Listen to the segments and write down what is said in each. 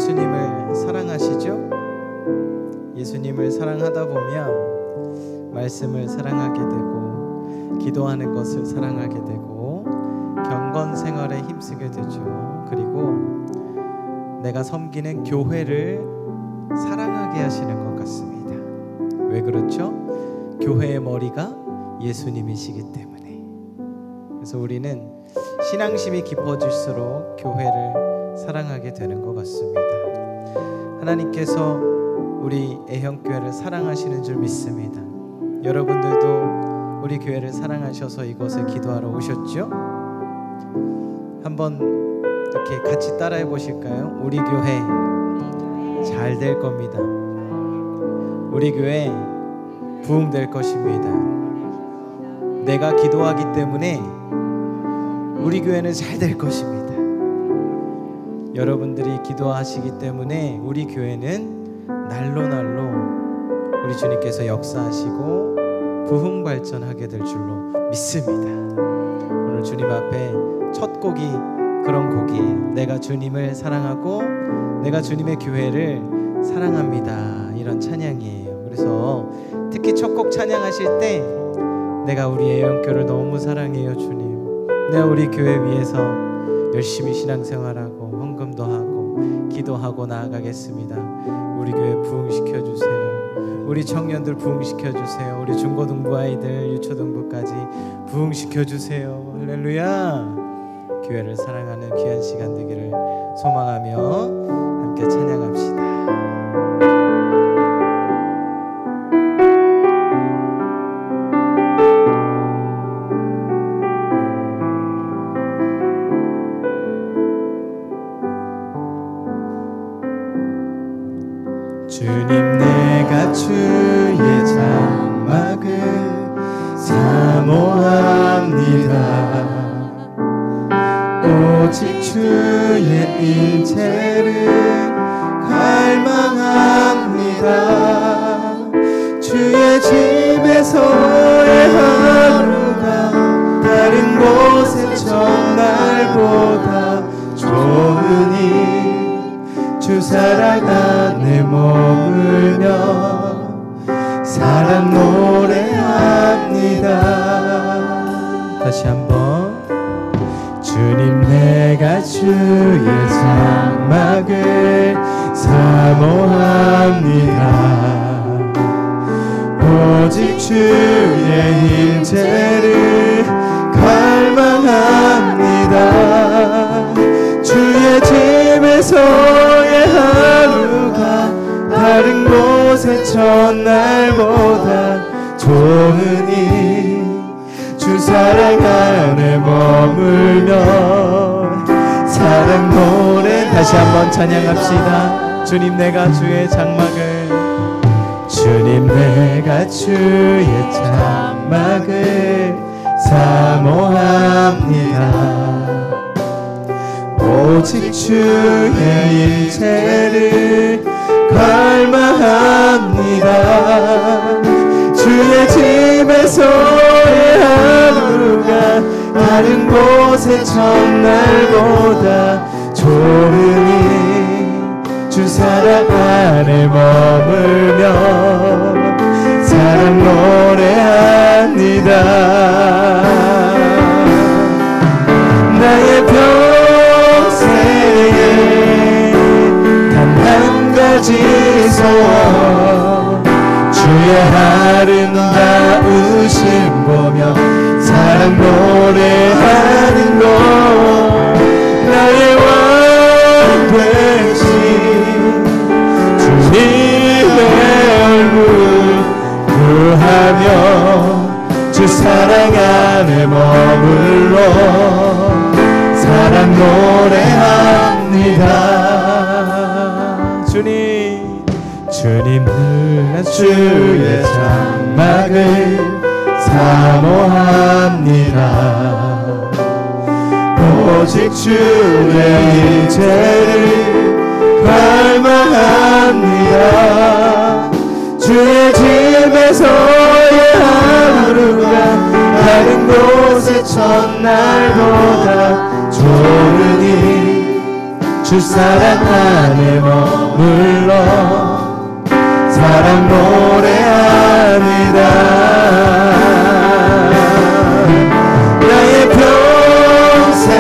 예수님을 사랑하시죠? 예수님을 사랑하다 보면 말씀을 사랑하게 되고 기도하는 것을 사랑하게 되고 경건 생활에 힘쓰게 되죠. 그리고 내가 섬기는 교회를 사랑하게 하시는 것 같습니다. 왜 그렇죠? 교회의 머리가 예수님이시기 때문에. 그래서 우리는 신앙심이 깊어질수록 교회를 사랑하게 되는 것 같습니다. 하나님께서 우리 애형교회를 사랑하시는 줄 믿습니다. 여러분들도 우리 교회를 사랑하셔서 이곳에 기도하러 오셨죠? 한번 이렇게 같이 따라해 보실까요? 우리 교회 잘 될 겁니다. 우리 교회 부흥될 것입니다. 내가 기도하기 때문에 우리 교회는 잘 될 것입니다. 여러분들이 기도하시기 때문에 우리 교회는 날로 우리 주님께서 역사하시고 부흥 발전하게 될 줄로 믿습니다. 오늘 주님 앞에 첫 곡이 그런 곡이에요. 내가 주님을 사랑하고 내가 주님의 교회를 사랑합니다. 이런 찬양이에요. 그래서 특히 첫 곡 찬양하실 때 내가 우리 애영교를 너무 사랑해요 주님. 내가 우리 교회 위해서 열심히 신앙생활하고 헌금도 하고 기도하고 나아가겠습니다. 우리 교회 부흥시켜주세요. 우리 청년들 부흥시켜주세요. 우리 중고등부 아이들 유초등부까지 부흥시켜주세요. 할렐루야. 교회를 사랑하는 귀한 시간 되기를 소망하며 함께 찬양합시다. 주님 내가 주의 장막을 사모합니다. 오직 주의 인체를 갈망합니다. 주의 집에서의 하루가 다른 곳의 첫날보다 좋으니 주 사랑 안에 머물며 사랑 노래합니다. 다시 한번. 주님 내가 주의 장막을 사모합니다. 오직 주의 임재를 갈망합니다. 주의 집에서의 하루가 다른 곳의 첫날보다 좋으니 주 사랑 안에 머물며 사랑 노래. 다시 한번 찬양합시다. 주님 내가 주의 장막을 주님 내가 주의 장막을 사모합니다. 오직 주의 임재를 갈망합니다. 주의 집에서의 하루가 다른 곳의 첫날보다 좋으니 주 사랑 안에 머물며 사랑 노래합니다. 나의 평생에 단 한 가지 소원 주의 아름다우심 보며 사랑 노래하는 것. 나의 왕 되신 주님의 얼굴 구하며 주 사랑 안에 머물러 사랑 노래합니다. 주님 내가 주의 장막을 사모합니다. 오직 주의 임재를 갈망합니다. 주의 집에서의 하루가 다른 곳의 첫날보다 좋으니 주 주 사랑 안에 머물러 사랑 노래합니다. 나의 평생에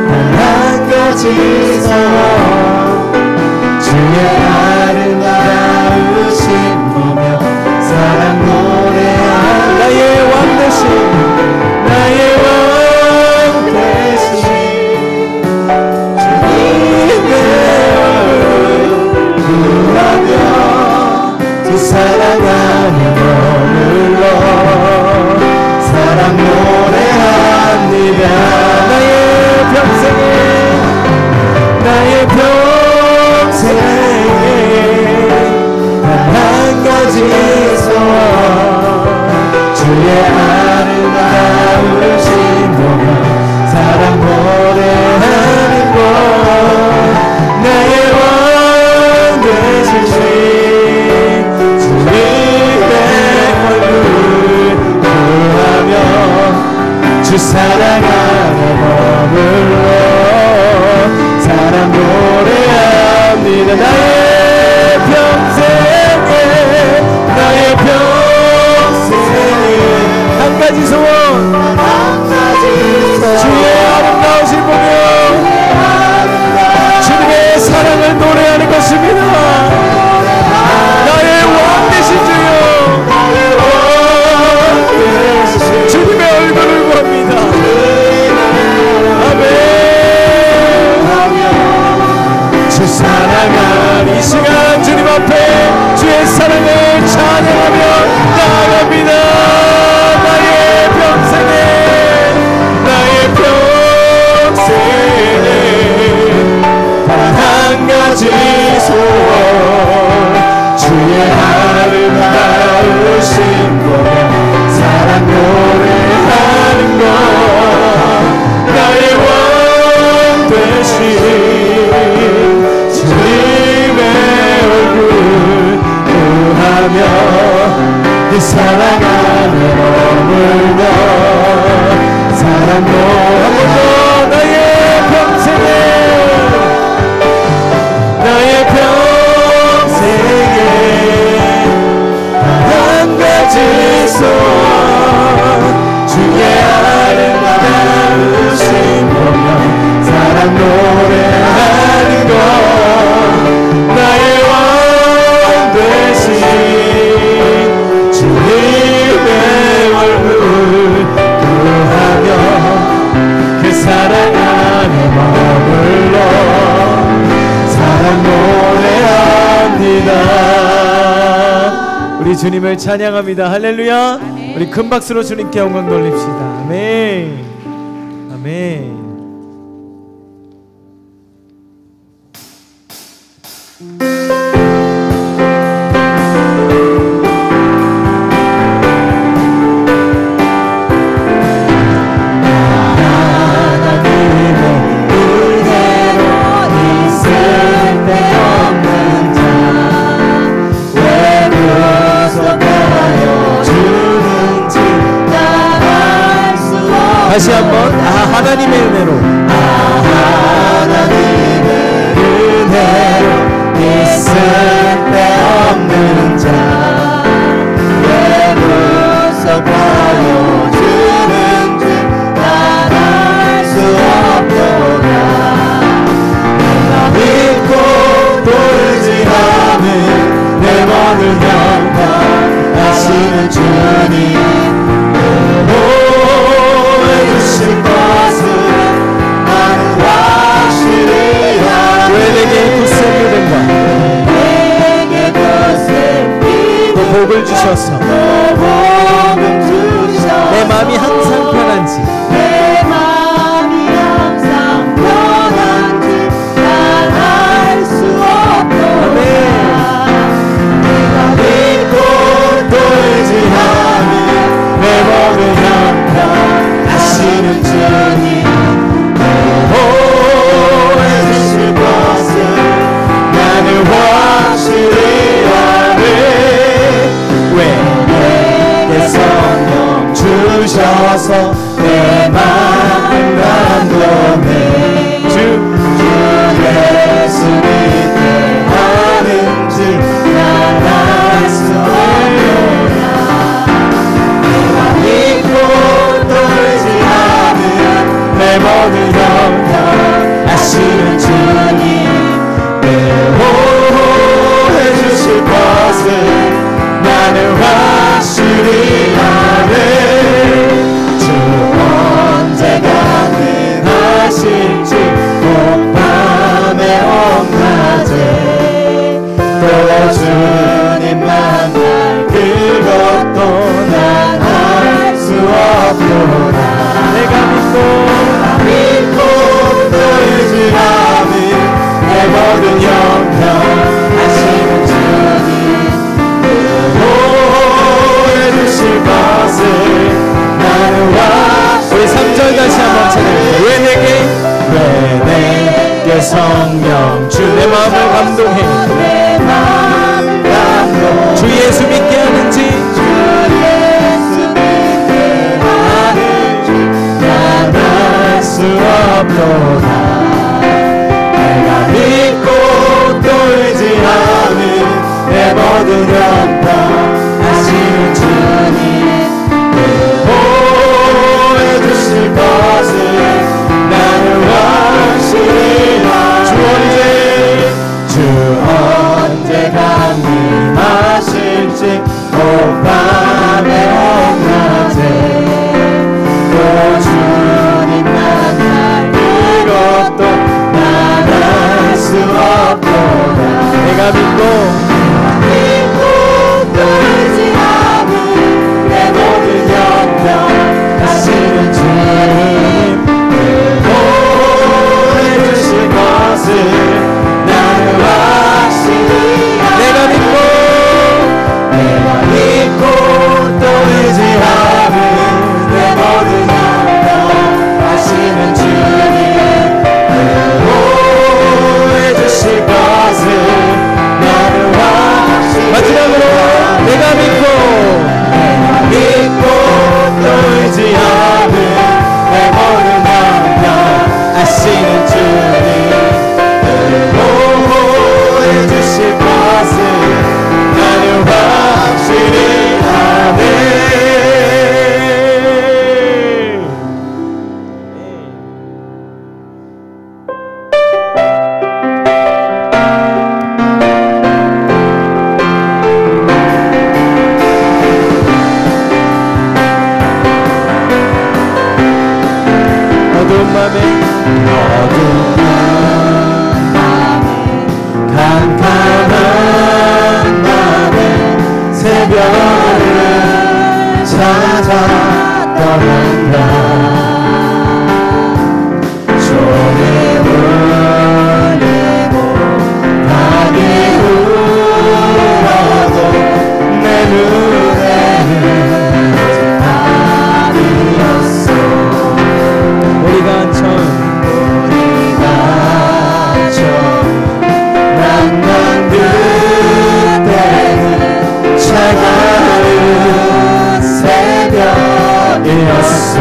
단 한 가지 소원 주의 아름다우신 보며 사랑 노래합니다. 나의 왕 대신 나의 왕 대신 주님의 얼굴 구하며 주 사랑 안에 머물러 사랑 노래합니다. 나의 평생에 단 한 가지 소원 주의 아름다우신 보며 사랑 노래하는 것 나의 왕 되시신 주님의 얼굴 구하며 주 사랑 안에 머물러 사랑 노래합니다. 나의 평생에 한 가지 소원 주의 아름다우신 보며 주님의 사랑을 노래하는 것입니다. 나의 왕 되신 주여 주님의 얼굴을 구합니다. 아멘. 주 사랑한 이 시간 주님 앞에 주의 사랑을 찬양하며 나아갑니다. 나의 평생에 단 한 가지 소원 주의 아름다우신 보며 사랑 노래하는 것 나의 왕 되신 주님의 얼굴 구하며 그 사랑 안에 머물러 사랑 노래하며 나의 평생에 한 가지 소원 주의 아름다우신 보며 사랑 노래하는 것 나의 왕 되신 주님의 얼굴 구하며 그 사랑 안에 머물러 사랑 노래합니다. 우리 주님을 찬양합니다. 할렐루야. 아멘. 우리 큰 박수로 주님께 영광 돌립시다. 아멘. 아멘. 다시 한번 하나님의 은혜로 하나님의 은혜로 있을 데 없는 자 왜 무섭하여 주는 줄 난 알 수 없도다. 내가 믿고 돌지 않은 내 먼 영광 하시는 주님 주신 것은 나는 확실히 알아. 왜 내게 굳셈이 된가 내게 굳셈이 또 복을 주셔서 내 마음이 항상 편한지 내 마음이 항상 편한지 난 알 수 없도다. 내가 믿고 돌지 않은 내 몸을 향한 하시는 주님 보호해주실 것은 나는 확실히 아네. 왜 되었소.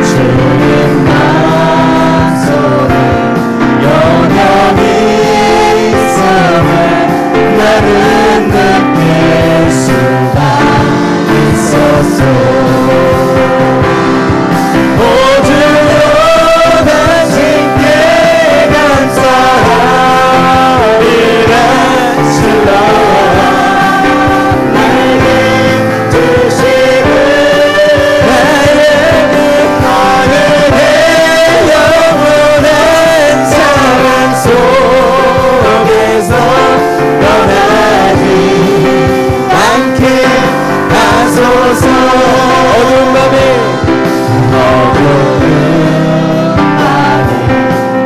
주님 마음속에 영원히 있음을 나는 느낄 수가 있었소. 오 주여 당신께 감사하리라. 신랑아 내게 주시는 나의 영원한 사랑 속에서 떠나지 않게 하소서. 어두운 밤에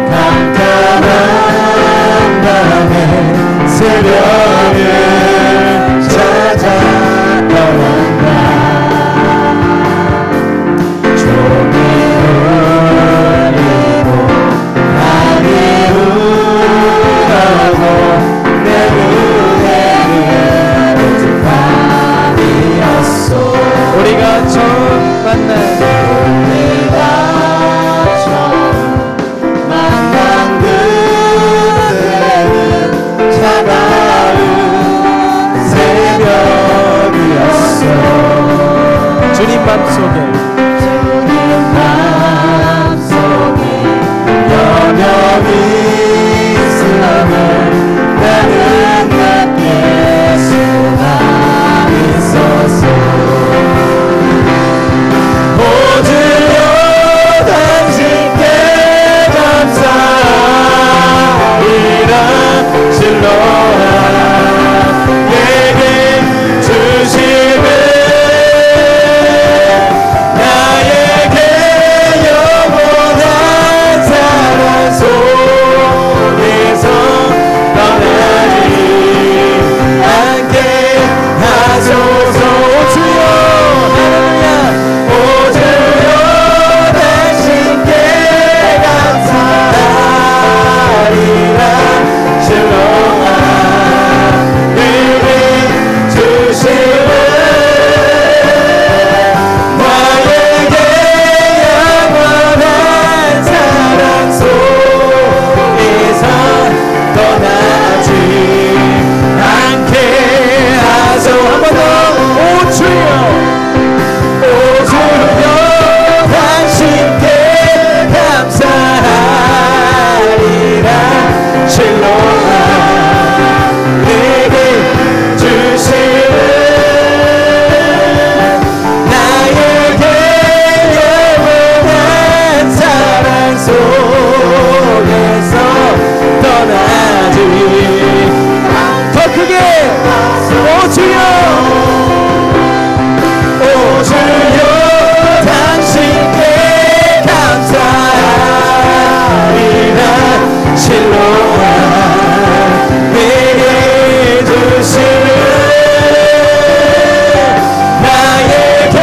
깜깜한 밤에 새벽을 찾아 떠난다. 종이 울리고 밤이 울어도 내 눈에는 오직 밤이었소. 우리가 처음 만난 그때는 차가운 새벽이었어. 주님 맘속에 영원히 있음을 나는 느낄 수가 있었어. 오 주여 당신께 감사하리라. 실로아 내게 주시는 나에게 영원한 사랑 속에서 떠나지 않게 하소서. 오 주여 할렐루야. 오 주여 당신께 감사하리라. 실로아 내게 주시는 나에게 영원한 사랑 속에서 떠나지 않게 하소. 한 번 더. 오 주여 오 주여 당신께 감사하리라. 실로아 내게 주시는 나에게 영원한 사랑 속에서 떠나지 더 크게. 오 주여 오 주여 당신께 감사하리라. 실로아 내게 주시는 나에게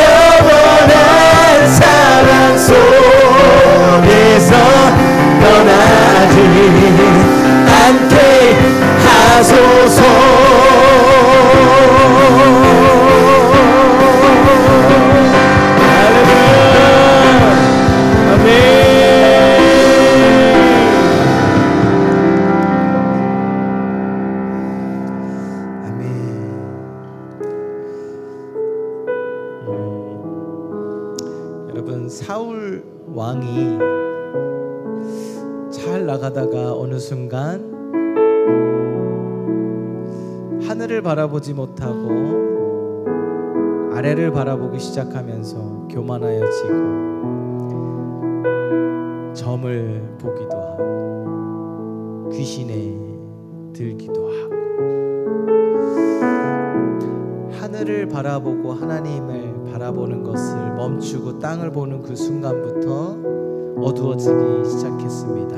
영원한 사랑 속에서 떠나지 않게 하소서. 여러분 사울 왕이 잘 나가다가 어느 순간 하늘을 바라보지 못하고 아래를 바라보기 시작하면서 교만하여지고 점을 보기도 하고 귀신에 들기도 하고 하늘을 바라보고 하나님을 바라보는 것을 멈추고 땅을 보는 그 순간부터 어두워지기 시작했습니다.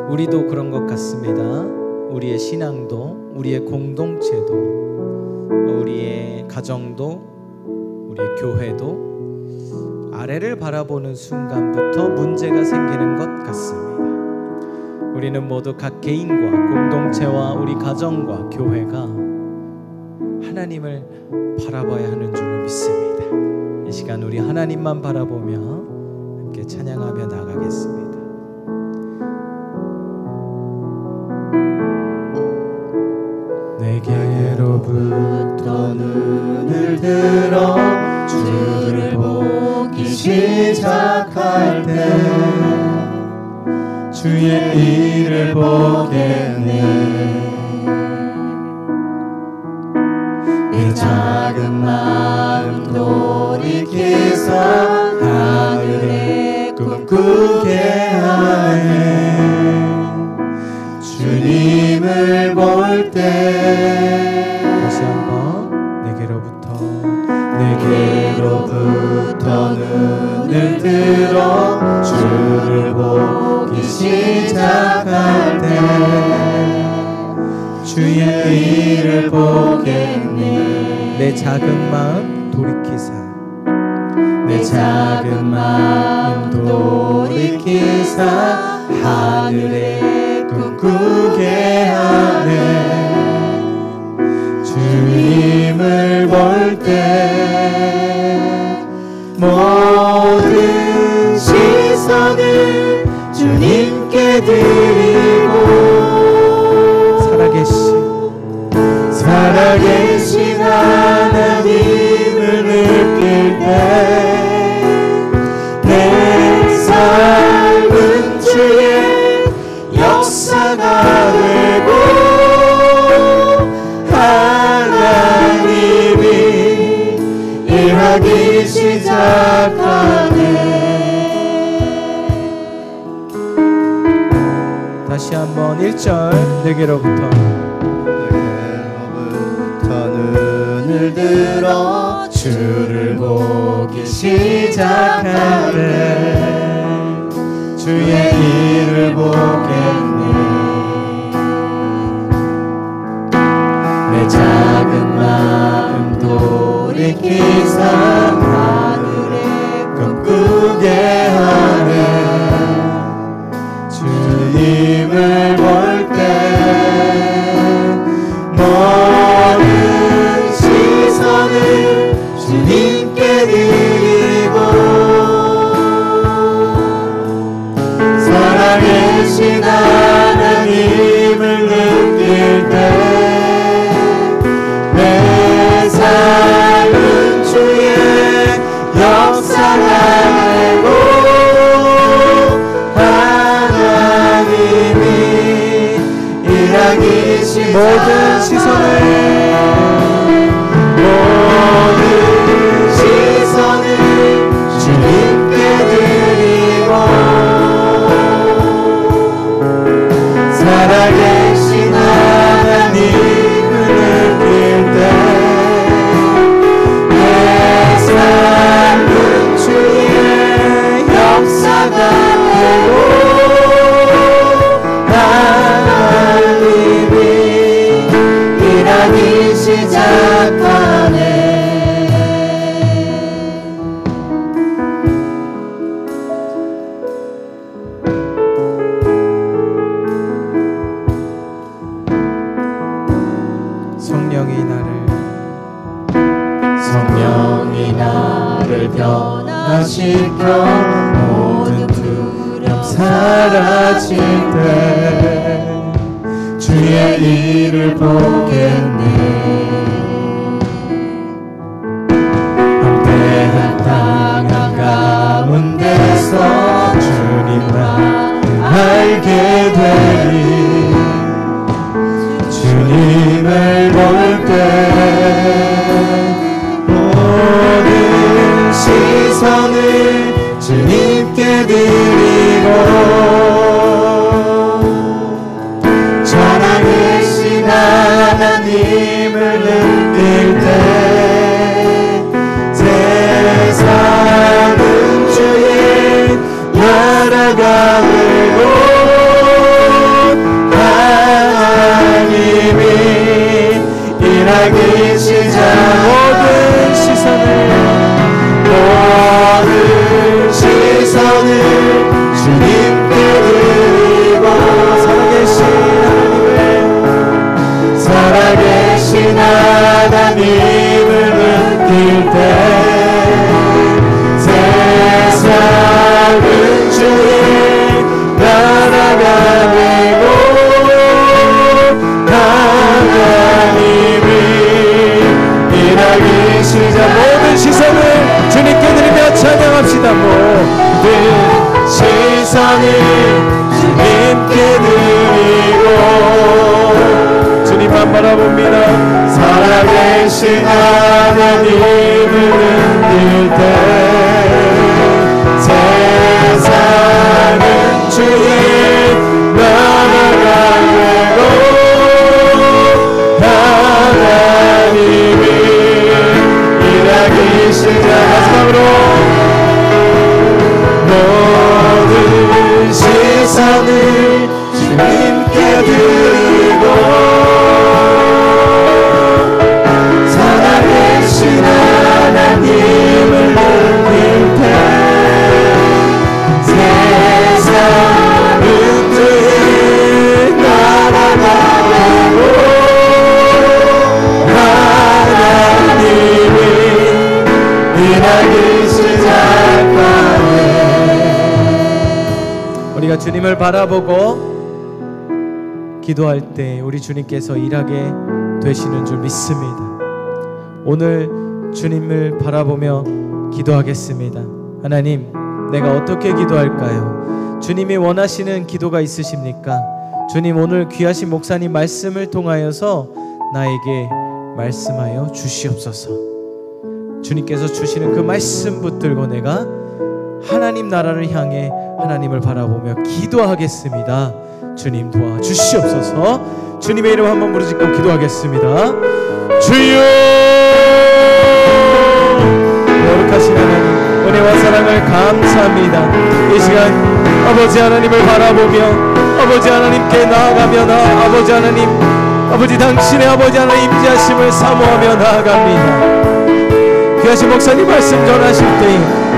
우리도 그런 것 같습니다. 우리의 신앙도, 우리의 공동체도, 우리의 가정도, 우리의 교회도 아래를 바라보는 순간부터 문제가 생기는 것 같습니다. 우리는 모두 각 개인과 공동체와 우리 가정과 교회가 하나님을 바라봐야 하는 줄로 믿습니다. 이 시간 우리 하나님만 바라보며 함께 찬양하며 나가겠습니다. 내게로부터 눈을 들어 주를 보기 시작할 때 주의 일을 보겠네. 내 작은 마음 돌이키사 하늘에 꿈꾸게 하네. 주님을 볼 때 다시 한번 내게로부터 눈을 들어 주를 보기 시작할 때 주의 일을 보겠네. 내 작은 마음 돌이키사 내 작은 마음 돌이키사 하늘에 꿈꾸게 하네. 주님을 볼 때 모든 시선을 주님께 드리고 살아계신 하나님을 느낄 때 내 삶은 주의 역사가 되고 하나님이 일하기 시작하네. 다시 한번 1절 내게로부터 눈을 들어 주를 보기 시작할 때 주의 일을 보겠네. 내 작은 마음 돌이키사 하늘에 꿈꾸게 하네. 주님을 볼 때 모든 시선을 주님께 드리고 살아계신 하나님을 느낄 때 내 삶은 주의 역사가 되고 하나님이 일하기 시작 모든 시선을 주님께 드리고 살아계신 하나님을 느낄 때 내 삶은 주의 역사가 되고 하나님이 일하기 시작하네. 성령이 나를 변화시켜 모든 두려움 사라질 때 주의 일을 보겠네. 함께한 땅 가운데서 주님을 알게 되리. 주님을 볼 때 모든 시선을 주님께 드리고 살아계신 하나님을 느낄 때 세상은 주의 나라가 되고 하나님이 일하기 시작 모든 시선을 주님께 드리고 살아계신 하나님 시선을 주님께 드리고 주님만 바라봅니다. 살아계신 하나님을 느낄 때 세상은 주의 나라가 되고 하나님이 일하기 시작. 마지막으로 모든 시선을 주님께 드리고 살아계신 하나님을 느낄 때 세상은 주의 나라가 되고 하나님이 일하기 시작하네. 우리가 주님을 바라보고 기도할 때 우리 주님께서 일하게 되시는 줄 믿습니다. 오늘 주님을 바라보며 기도하겠습니다. 하나님, 내가 어떻게 기도할까요? 주님이 원하시는 기도가 있으십니까? 주님, 오늘 귀하신 목사님 말씀을 통하여서 나에게 말씀하여 주시옵소서. 주님께서 주시는 그 말씀 붙들고 내가 하나님 나라를 향해 하나님을 바라보며 기도하겠습니다. 주님 도와주시옵소서. 주님의 이름 한번 부르짖고 기도하겠습니다. 주여, 거룩하신 하나님, 은혜와 사랑을 감사합니다. 이 시간 아버지 하나님을 바라보며 아버지 하나님께 나아가며 아버지 하나님, 아버지 당신의 아버지 하나님 임재하심을 사모하며 나아갑니다. 귀하신 목사님 말씀 전하실 때에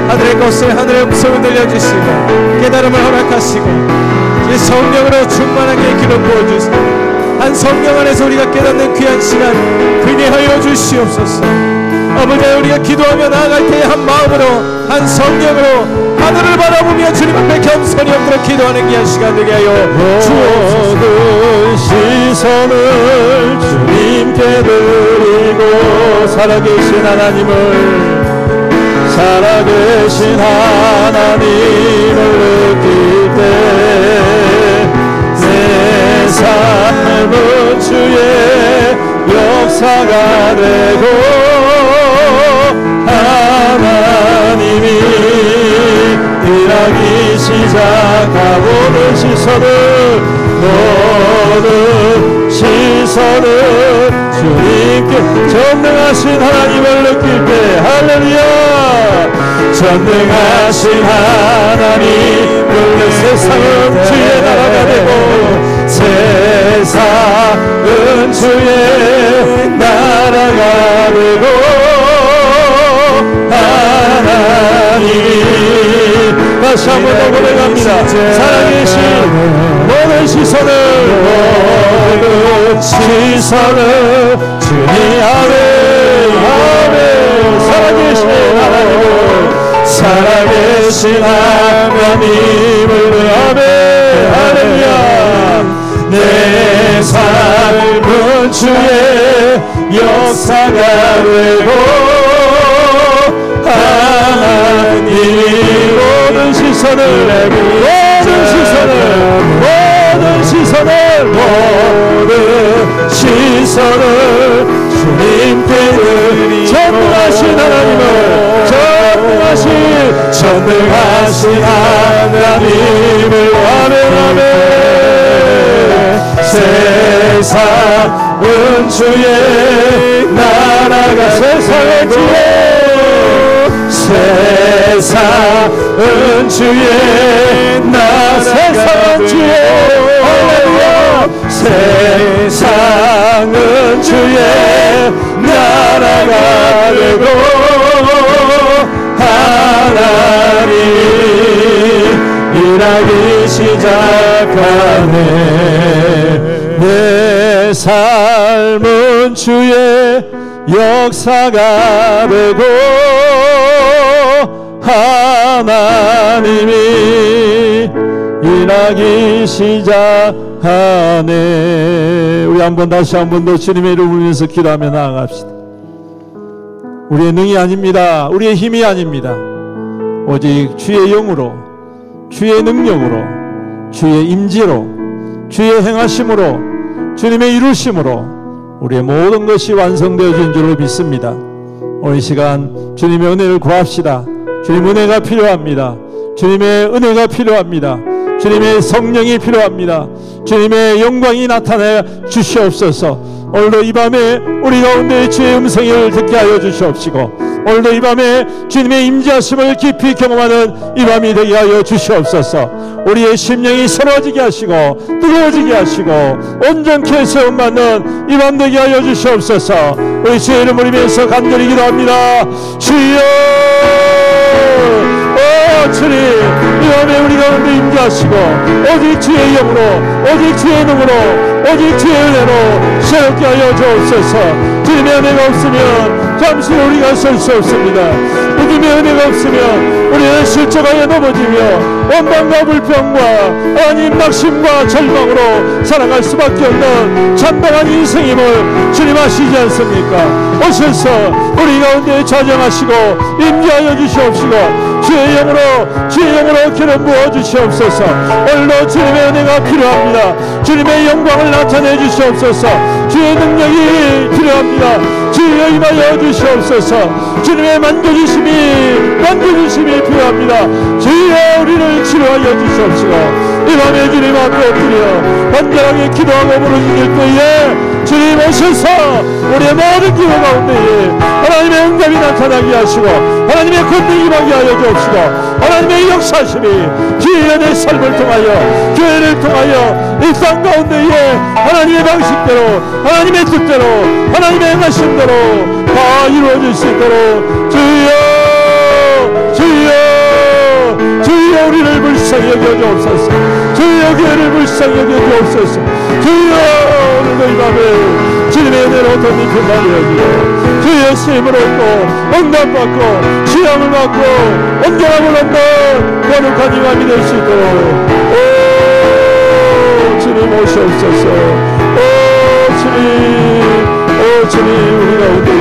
하늘의 것을 하늘의 음성을 들려주시고 깨달음을 허락하시고 이 성령으로 충만하게 기름 부어주시고 한 성령 안에서 우리가 깨닫는 귀한 시간 그게 하여 주시옵소서. 아버지, 우리가 기도하며 나아갈 때에 한 마음으로 한 성령으로 하늘을 바라보며 주님 앞에 겸손히 엎드려 기도하는 귀한 시간 되게 하여 주옵소서. 모든 시선을 주님께 드리고 살아계신 하나님을 느낄 때 내 삶은 주의 역사가 되고 하나님이 일하기 시작하고 모든 시선을 주님께 전능하신 하나님을 느낄 때 할렐루야. 전능하신 하나님을 세상은 주의 나라가 되고 세상은 주의 나라가 되고 하나님이 다시 한 번 더 고백합니다. 살아계신 모든 시선을 주님 아멘 아멘. 살아계신 하나님을 아멘 할렐루야. 내 삶은 주의 역사가 되고 하나님이 모든 시선을 주님께 전능하신 하나님을 전능하신 하나님을 아멘 아멘. 세상은 주의 나라가 세상은 주의 세상은 주의 나라가 되고 하나님 일하기 시작하네. 내 삶은 주의 역사가 되고 하나님이 일하기 시작하네. 우리 다시 한 번 더 주님의 이름을 부르면서 기도하며 나아갑시다. 우리의 능이 아닙니다. 우리의 힘이 아닙니다. 오직 주의 영으로 주의 능력으로, 주의 임재로, 주의 행하심으로, 주님의 이루심으로 우리의 모든 것이 완성되어진 줄로 믿습니다. 오늘 이 시간 주님의 은혜를 구합시다. 주님 은혜가 필요합니다. 주님의 은혜가 필요합니다. 주님의 성령이 필요합니다. 주님의 영광이 나타내 주시옵소서. 오늘도 이 밤에 우리 가운데 주의 음성을 듣게 하여 주시옵시고, 오늘도 이 밤에 주님의 임재하심을 깊이 경험하는 이 밤이 되게 하여 주시옵소서. 우리의 심령이 새로워지게 하시고 뜨거워지게 하시고 온전케 세움받는 이 밤 되게 하여 주시옵소서. 우리 주의 이름 부르면서 간절히 기도합니다. 주여, 주님, 이 밤에 우리 가운데 임재하시고 오직 주의 영으로, 오직 주의 능으로, 오직 주의 은혜로 새롭게 하여 주옵소서. 주님의 은혜가 없으면 잠시 우리가 설 수 없습니다. 주님의 은혜가 없으면 우리는 실족하여 넘어지며 원망과 불평과 하나님 낙심과 절망으로 살아갈 수밖에 없는 참담한 인생임을 주님 아시지 않습니까? 오셔서 우리 가운데 좌정하시고 임재하여 주시옵시고 주의 영으로 기름 부어 주시옵소서. 오늘도 주님의 은혜가 필요합니다. 주님의 영광을 나타내 주시옵소서. 주의 능력이 필요합니다. 주여 임하여 주시옵소서. 주님의 만져주심이 필요합니다. 주여 우리를 치료하여 주시옵시고, 이 밤에 주님 앞에 엎드려 간절하게 기도하고 부르짖을 때에 주님 오셔서 우리의 모든 기도 가운데에 하나님의 응답이 나타나게 하시고 하나님의 권능이 임하게 하여 주옵시고, 하나님의 역사심이 주의 내 삶을 통하여 교회를 통하여 이 땅 가운데에 하나님의 방식대로, 하나님의 뜻대로, 하나님의 행하심대로 다 이루어질 수 있도록 주여 우리를 불쌍히 여겨 주옵소서. 주여 교회를 불쌍히 여겨 주옵소서. 주여 오늘도 이 밤에 주님의 은혜로 덧입혀 받으려고 주의 쓰임을 얻고 응답받고 시험을 받고 온전함을 얻는 거룩한 이 밤이 될 수 있도록 주님 오시옵소서. 주님 우리 가운데에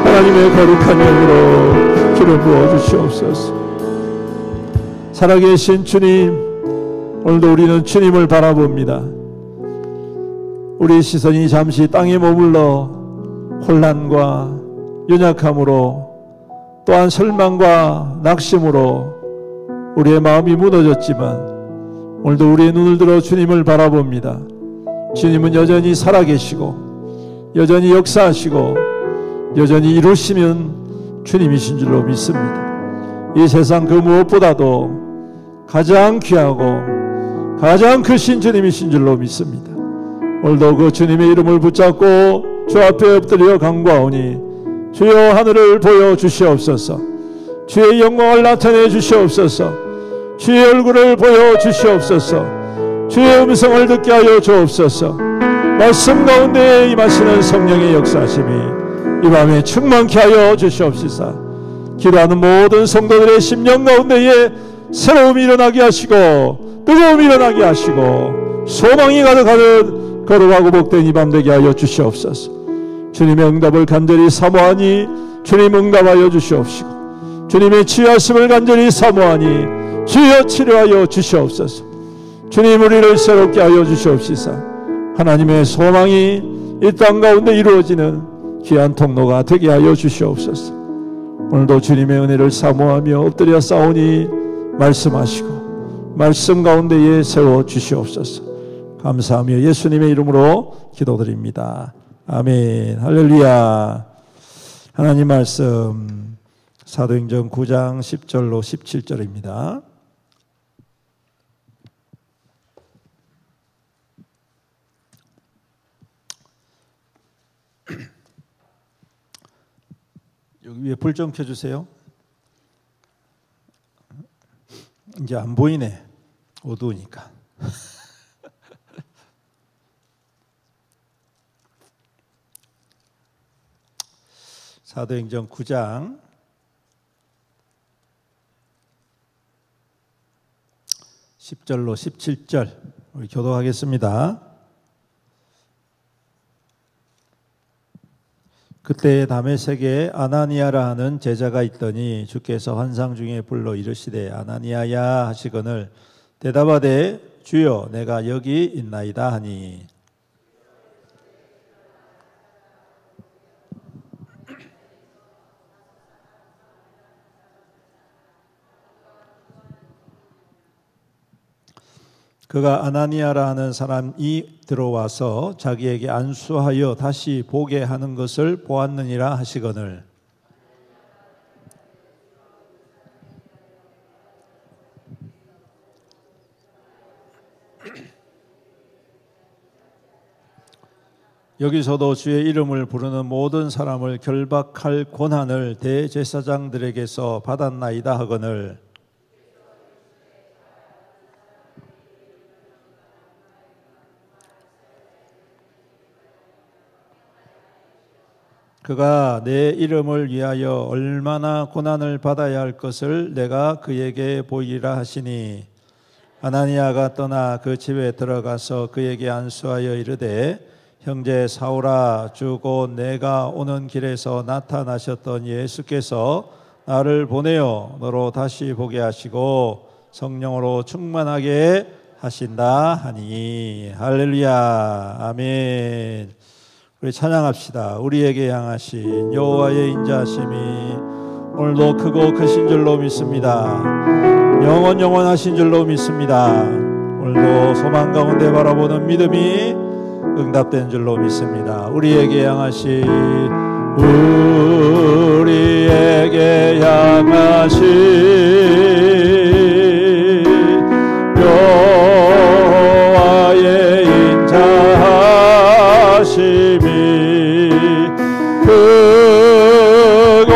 하나님의 거룩한 영으로 기름 부어 주시옵소서. 살아계신 주님, 오늘도 우리는 주님을 바라봅니다. 우리의 시선이 잠시 땅에 머물러 혼란과 연약함으로 또한 절망과 낙심으로 우리의 마음이 무너졌지만 오늘도 우리의 눈을 들어 주님을 바라봅니다. 주님은 여전히 살아계시고 여전히 역사하시고 여전히 이루시면 주님이신 줄로 믿습니다. 이 세상 그 무엇보다도 가장 귀하고 가장 크신 주님이신 줄로 믿습니다. 오늘도 그 주님의 이름을 붙잡고 주 앞에 엎드려 간구하오니 주여 하늘을 보여주시옵소서. 주의 영광을 나타내 주시옵소서. 주의 얼굴을 보여주시옵소서. 주의 음성을 듣게 하여 주옵소서. 말씀 가운데 임하시는 성령의 역사심이 이 밤에 충만케 하여 주시옵시사. 기도하는 모든 성도들의 심령 가운데에 새로움이 일어나게 하시고 뜨거움이 일어나게 하시고 소망이 가득하는 거룩하고 복된 이 밤 되게 하여 주시옵소서. 주님의 응답을 간절히 사모하니 주님 응답하여 주시옵시고, 주님의 치유하심을 간절히 사모하니 주여 치료하여 주시옵소서. 주님 우리를 새롭게 하여 주시옵시사. 하나님의 소망이 이 땅 가운데 이루어지는 귀한 통로가 되게 하여 주시옵소서. 오늘도 주님의 은혜를 사모하며 엎드려 싸우니 말씀하시고 말씀 가운데에 세워 주시옵소서. 감사하며 예수님의 이름으로 기도드립니다. 아멘. 할렐루야. 하나님 말씀 사도행전 9장 10절로 17절입니다. 여기 위에 불 좀 켜주세요. 이제 안 보이네. 어두우니까. 사도행전 9장 10절로 17절 우리 교독하겠습니다. 그때 다메섹에 아나니아라 하는 제자가 있더니 주께서 환상 중에 불러 이르시되 아나니아야 하시거늘 대답하되 주여 내가 여기 있나이다 하니 그가 아나니아라 하는 사람이 들어와서 자기에게 안수하여 다시 보게 하는 것을 보았느니라 하시거늘 여기서도 주의 이름을 부르는 모든 사람을 결박할 권한을 대제사장들에게서 받았나이다 하거늘 그가 내 이름을 위하여 얼마나 고난을 받아야 할 것을 내가 그에게 보이라 하시니 아나니아가 떠나 그 집에 들어가서 그에게 안수하여 이르되 형제 사울아 주 곧 내가 오는 길에서 나타나셨던 예수께서 나를 보내어 너로 다시 보게 하시고 성령으로 충만하게 하신다 하니 할렐루야 아멘. 우리 찬양합시다. 우리에게 향하신 여호와의 인자하심이 오늘도 크고 크신 줄로 믿습니다. 영원하신 줄로 믿습니다. 오늘도 소망 가운데 바라보는 믿음이 응답된 줄로 믿습니다. 우리에게 향하신 우리에게 향하신 여호와의 인자하심이 크고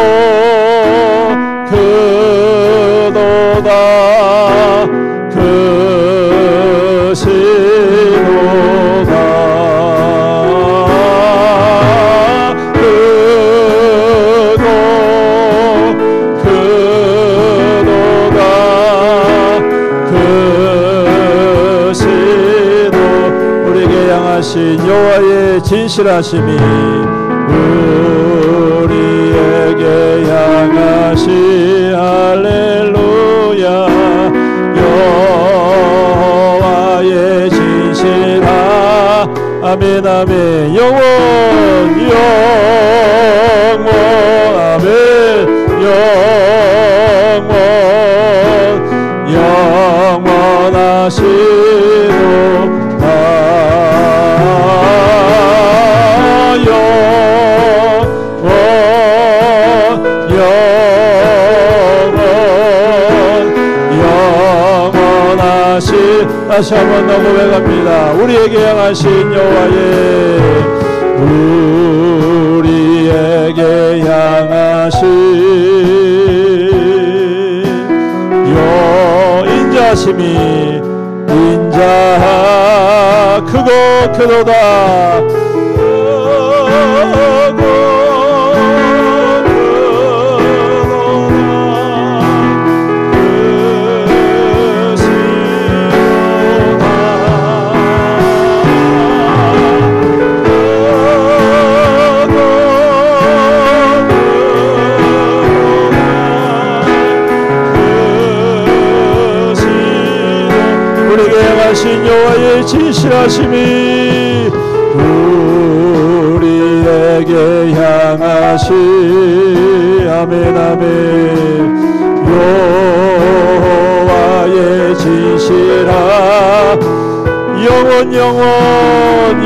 크도다 크시도다 크고 크도다 크시도 우리에게 향하신 여호와의 진실하심이 우리에게 향하시 할렐루야 여호와의 진실하 아멘 아멘 영원 아멘 영원하시도다 다시 한번 더 고백합니다. 우리에게 향하신 우리에게 향하신 인자하심이 인자 크고 크도다 하신 여호와의 진실하심이 우리에게 향하시 아멘 아멘 여호와의 진실하 영원 영원하시도다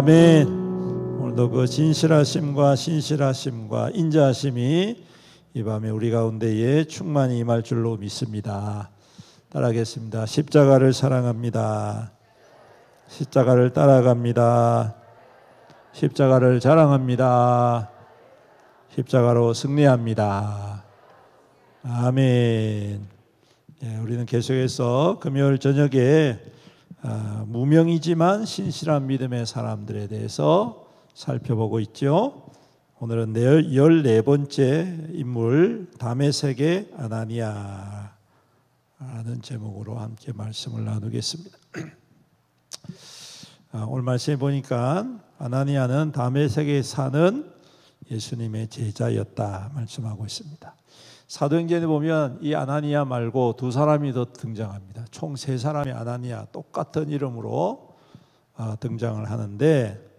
아멘. 오늘도 그 진실하심과 신실하심과 인자하심이 이 밤에 우리 가운데에 충만히 임할 줄로 믿습니다. 따라하겠습니다. 십자가를 사랑합니다. 십자가를 따라갑니다. 십자가를 자랑합니다. 십자가로 승리합니다. 아멘. 예, 우리는 계속해서 금요일 저녁에 무명이지만 신실한 믿음의 사람들에 대해서 살펴보고 있죠. 오늘은 14번째 인물 다메섹의 아나니아라는 제목으로 함께 말씀을 나누겠습니다. 오늘 말씀해 보니까 아나니아는 다메섹에 사는 예수님의 제자였다 말씀하고 있습니다. 사도행전에 보면 이 아나니아 말고 두 사람이 더 등장합니다. 총 세 사람의 아나니아 똑같은 이름으로 등장을 하는데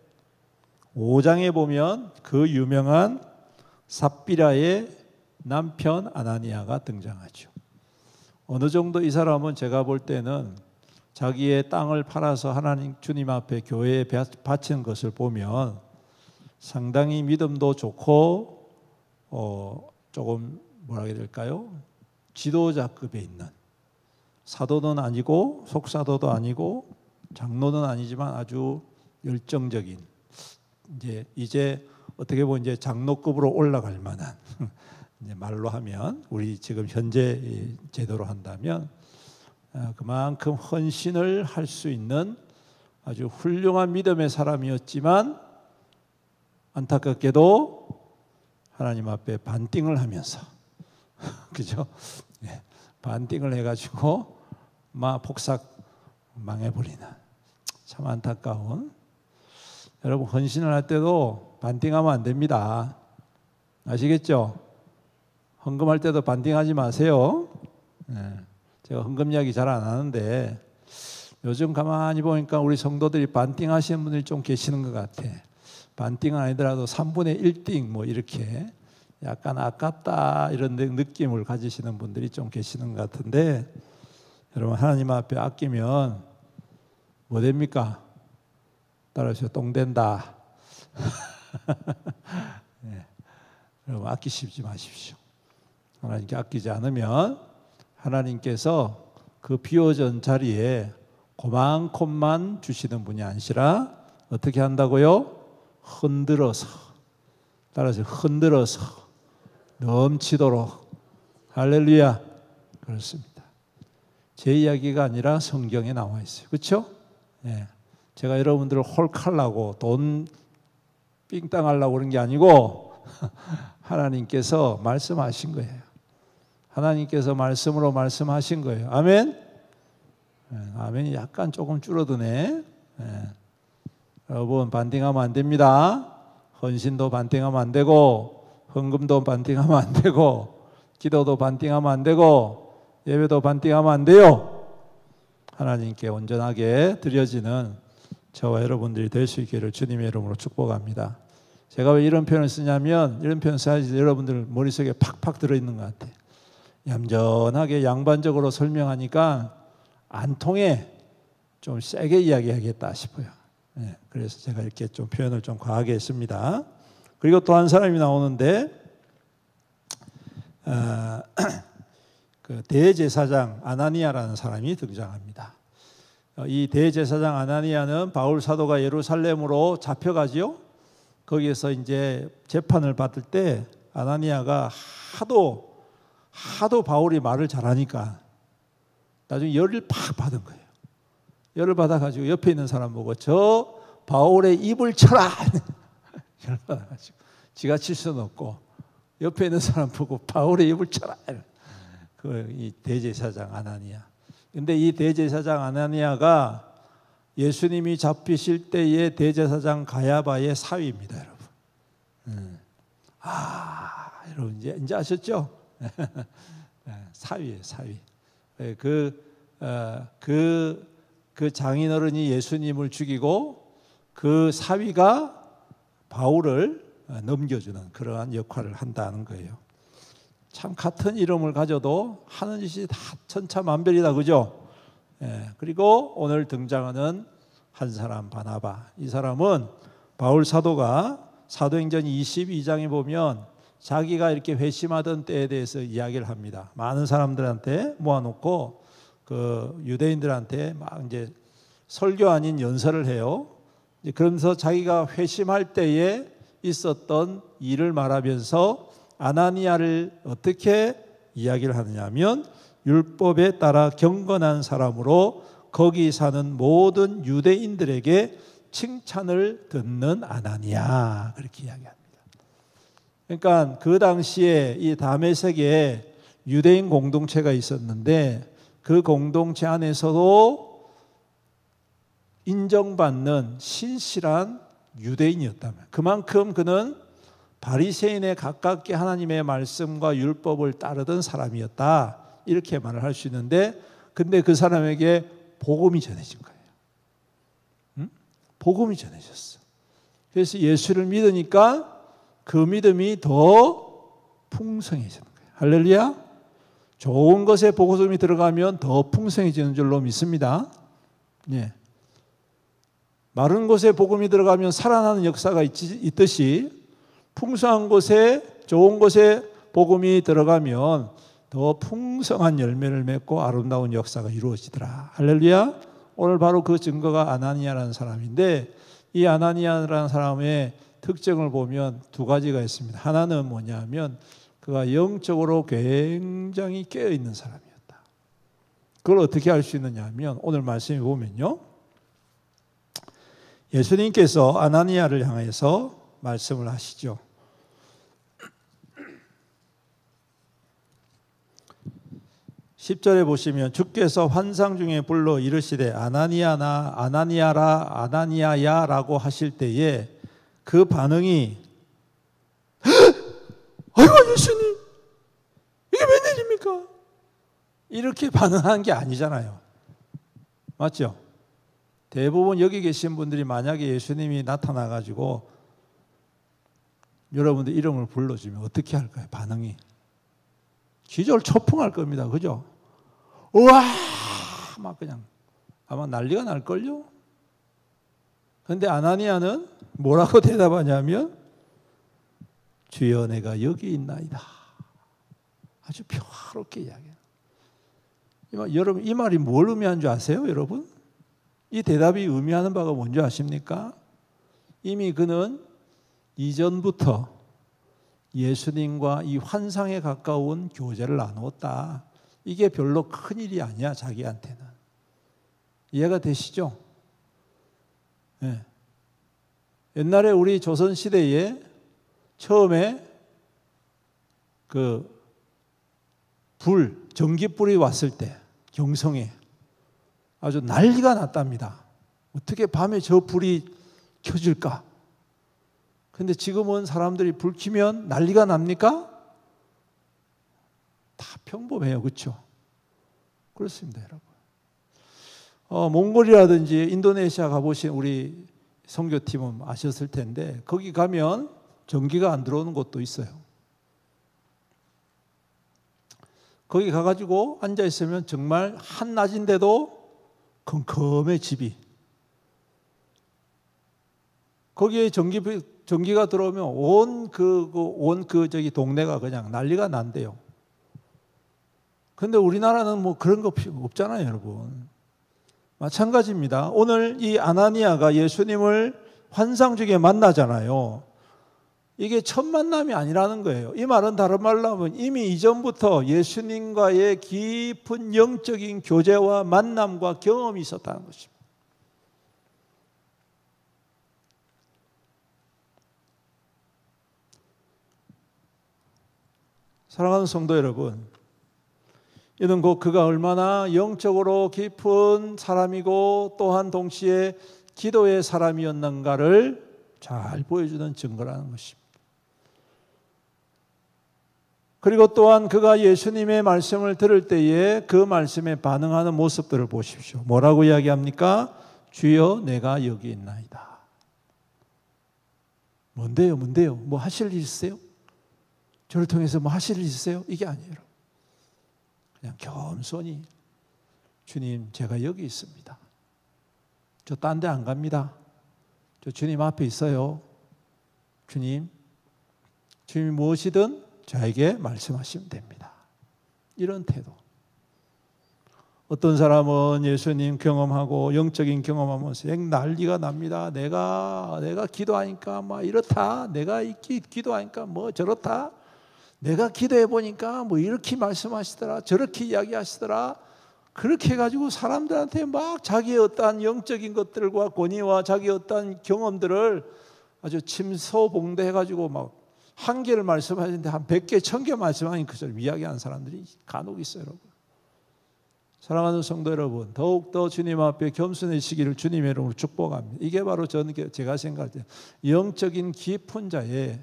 5장에 보면 그 유명한 삽비라의 남편 아나니아가 등장하죠. 어느 정도 이 사람은 제가 볼 때는 자기의 땅을 팔아서 하나님 주님 앞에 교회에 바친 것을 보면 상당히 믿음도 좋고 조금 뭐라 해야 될까요? 지도자급에 있는 사도는 아니고 속사도도 아니고 장로는 아니지만 아주 열정적인 이제 어떻게 보면 이제 장로급으로 올라갈 만한 이제 말로 하면 우리 지금 현재 제도로 한다면 그만큼 헌신을 할 수 있는 아주 훌륭한 믿음의 사람이었지만 안타깝게도 하나님 앞에 반띵을 하면서 그죠? 네, 반띵을 해가지고 폭삭 망해버리는 참 안타까운. 여러분 헌신을 할 때도 반띵하면 안 됩니다. 아시겠죠? 헌금할 때도 반띵하지 마세요. 네, 제가 헌금 이야기 잘 안 하는데 요즘 가만히 보니까 우리 성도들이 반띵하시는 분들이 좀 계시는 것 같아. 반띵은 아니더라도 3분의 1띵 뭐 이렇게 약간 아깝다 이런 느낌을 가지시는 분들이 좀 계시는 것 같은데 여러분 하나님 앞에 아끼면 뭐 됩니까? 따라서 똥 된다. 네. 여러분 아끼시지 마십시오. 하나님께 아끼지 않으면 하나님께서 그 비워진 자리에 그만큼만 주시는 분이 아니시라 어떻게 한다고요? 흔들어서 따라서 흔들어서 넘치도록 할렐루야. 그렇습니다. 제 이야기가 아니라 성경에 나와 있어요. 그렇죠? 네. 제가 여러분들을 홀칼라고 돈 삥땅 하려고 그런 게 아니고 하나님께서 말씀하신 거예요. 하나님께서 말씀으로 말씀하신 거예요. 아멘? 네. 아멘이 약간 조금 줄어드네. 네. 여러분 반띵하면 안 됩니다. 헌신도 반띵하면 안 되고 헌금도 반띵하면 안 되고 기도도 반띵하면 안 되고 예배도 반띵하면 안 돼요. 하나님께 온전하게 드려지는 저와 여러분들이 될 수 있기를 주님의 이름으로 축복합니다. 제가 왜 이런 표현을 쓰냐면 이런 표현 써야지 여러분들 머릿속에 팍팍 들어있는 것 같아요. 얌전하게 양반적으로 설명하니까 안 통해. 좀 세게 이야기하겠다 싶어요. 네, 그래서 제가 이렇게 좀 표현을 좀 과하게 했습니다. 그리고 또 한 사람이 나오는데 그 대제사장 아나니아라는 사람이 등장합니다. 이 대제사장 아나니아는 바울 사도가 예루살렘으로 잡혀가지요. 거기에서 이제 재판을 받을 때 아나니아가 하도 바울이 말을 잘하니까 나중에 열을 팍 받은 거예요. 열을 받아가지고 옆에 있는 사람 보고 저 바울의 입을 쳐라. 열을 받아가지고 지가 칠 수는 없고 옆에 있는 사람 보고 바울의 입을 쳐라. 이 대제사장 아나니아. 근데 이 대제사장 아나니아가 예수님이 잡히실 때의 대제사장 가야바의 사위입니다, 여러분. 여러분 이제 아셨죠? 사위예요, 사위. 그 장인어른이 예수님을 죽이고 그 사위가 바울을 넘겨주는 그러한 역할을 한다는 거예요. 참 같은 이름을 가져도 하는 짓이 다 천차만별이다, 그죠? 그리고 오늘 등장하는 한 사람 바나바. 이 사람은 바울 사도가 사도행전 22장에 보면 자기가 이렇게 회심하던 때에 대해서 이야기를 합니다. 많은 사람들한테 모아놓고 그 유대인들한테 막 이제 설교 아닌 연설을 해요. 그러면서 자기가 회심할 때에 있었던 일을 말하면서 아나니아를 어떻게 이야기를 하느냐면 율법에 따라 경건한 사람으로 거기 사는 모든 유대인들에게 칭찬을 듣는 아나니아, 그렇게 이야기합니다. 그러니까 그 당시에 이 다메섹에 유대인 공동체가 있었는데 그 공동체 안에서도 인정받는 신실한 유대인이었다면 그만큼 그는 바리새인에 가깝게 하나님의 말씀과 율법을 따르던 사람이었다, 이렇게 말을 할 수 있는데, 근데 그 사람에게 복음이 전해진 거예요. 응? 복음이 전해졌어. 그래서 예수를 믿으니까 그 믿음이 더 풍성해지는 거예요. 할렐루야. 좋은 것에 복음이 들어가면 더 풍성해지는 줄로 믿습니다. 예. 마른 곳에 복음이 들어가면 살아나는 역사가 있듯이 풍성한 곳에, 좋은 곳에 복음이 들어가면 더 풍성한 열매를 맺고 아름다운 역사가 이루어지더라. 할렐루야. 오늘 바로 그 증거가 아나니아라는 사람인데, 이 아나니아라는 사람의 특징을 보면 두 가지가 있습니다. 하나는 뭐냐면 그가 영적으로 굉장히 깨어있는 사람이었다. 그걸 어떻게 알 수 있느냐 하면 오늘 말씀에 보면요, 예수님께서 아나니아를 향해서 말씀을 하시죠. 10절에 보시면 주께서 환상 중에 불러 이르시되 아나니아나 아나니아라 아나니아야 라고 하실 때에 그 반응이 아이고 예수님 이게 웬일입니까? 이렇게 반응한 게 아니잖아요. 맞죠? 대부분 여기 계신 분들이 만약에 예수님이 나타나가지고 여러분들 이름을 불러주면 어떻게 할까요? 반응이 기절초풍할 겁니다. 그죠? 우와 막 그냥 아마 난리가 날걸요? 그런데 아나니아는 뭐라고 대답하냐면 주여 내가 여기 있나이다. 아주 평화롭게 이야기해요. 여러분 이 말이 뭘 의미하는 줄 아세요? 여러분? 이 대답이 의미하는 바가 뭔지 아십니까? 이미 그는 이전부터 예수님과 이 환상에 가까운 교제를 나누었다. 이게 별로 큰 일이 아니야 자기한테는. 이해가 되시죠? 네. 옛날에 우리 조선시대에 처음에 그 전기불이 왔을 때 경성에 아주 난리가 났답니다. 어떻게 밤에 저 불이 켜질까? 근데 지금은 사람들이 불 켜면 난리가 납니까? 다 평범해요. 그렇죠? 그렇습니다, 여러분. 몽골이라든지 인도네시아 가보신 우리 선교팀은 아셨을 텐데 거기 가면 전기가 안 들어오는 곳도 있어요. 거기 가가지고 앉아있으면 정말 한낮인데도 컴컴해 집이. 거기에 전기가 들어오면 온 저기 동네가 그냥 난리가 난대요. 근데 우리나라는 뭐 그런 거 없잖아요, 여러분. 마찬가지입니다. 오늘 이 아나니아가 예수님을 환상 중에 만나잖아요. 이게 첫 만남이 아니라는 거예요. 이 말은 다른 말로 하면 이미 이전부터 예수님과의 깊은 영적인 교제와 만남과 경험이 있었다는 것입니다. 사랑하는 성도 여러분, 이는 곧 그가 얼마나 영적으로 깊은 사람이고 또한 동시에 기도의 사람이었는가를 잘 보여주는 증거라는 것입니다. 그리고 또한 그가 예수님의 말씀을 들을 때에 그 말씀에 반응하는 모습들을 보십시오. 뭐라고 이야기합니까? 주여 내가 여기 있나이다. 뭔데요? 뭐 하실 일 있으세요? 저를 통해서 뭐 하실 일 있으세요? 이게 아니에요. 그냥 겸손히 주님 제가 여기 있습니다. 저 딴 데 안 갑니다. 저 주님 앞에 있어요. 주님이 무엇이든 저에게 말씀하시면 됩니다. 이런 태도. 어떤 사람은 예수님 경험하고 영적인 경험하면서 난리가 납니다. 내가 기도하니까 뭐 이렇다. 내가 기도하니까 뭐 저렇다. 내가 기도해 보니까 뭐 이렇게 말씀하시더라. 저렇게 이야기하시더라. 그렇게 해가지고 사람들한테 막 자기의 어떠한 영적인 것들과 권위와 자기의 어떠한 경험들을 아주 침소봉대해가지고 막 한 개를 말씀하시는데 한 100개, 1000개 말씀하니 그처럼 이야기하는 사람들이 간혹 있어요, 여러분. 사랑하는 성도 여러분, 더욱더 주님 앞에 겸손해지기를 주님의 이름으로 축복합니다. 이게 바로 제가 생각할 때 영적인 깊은 자의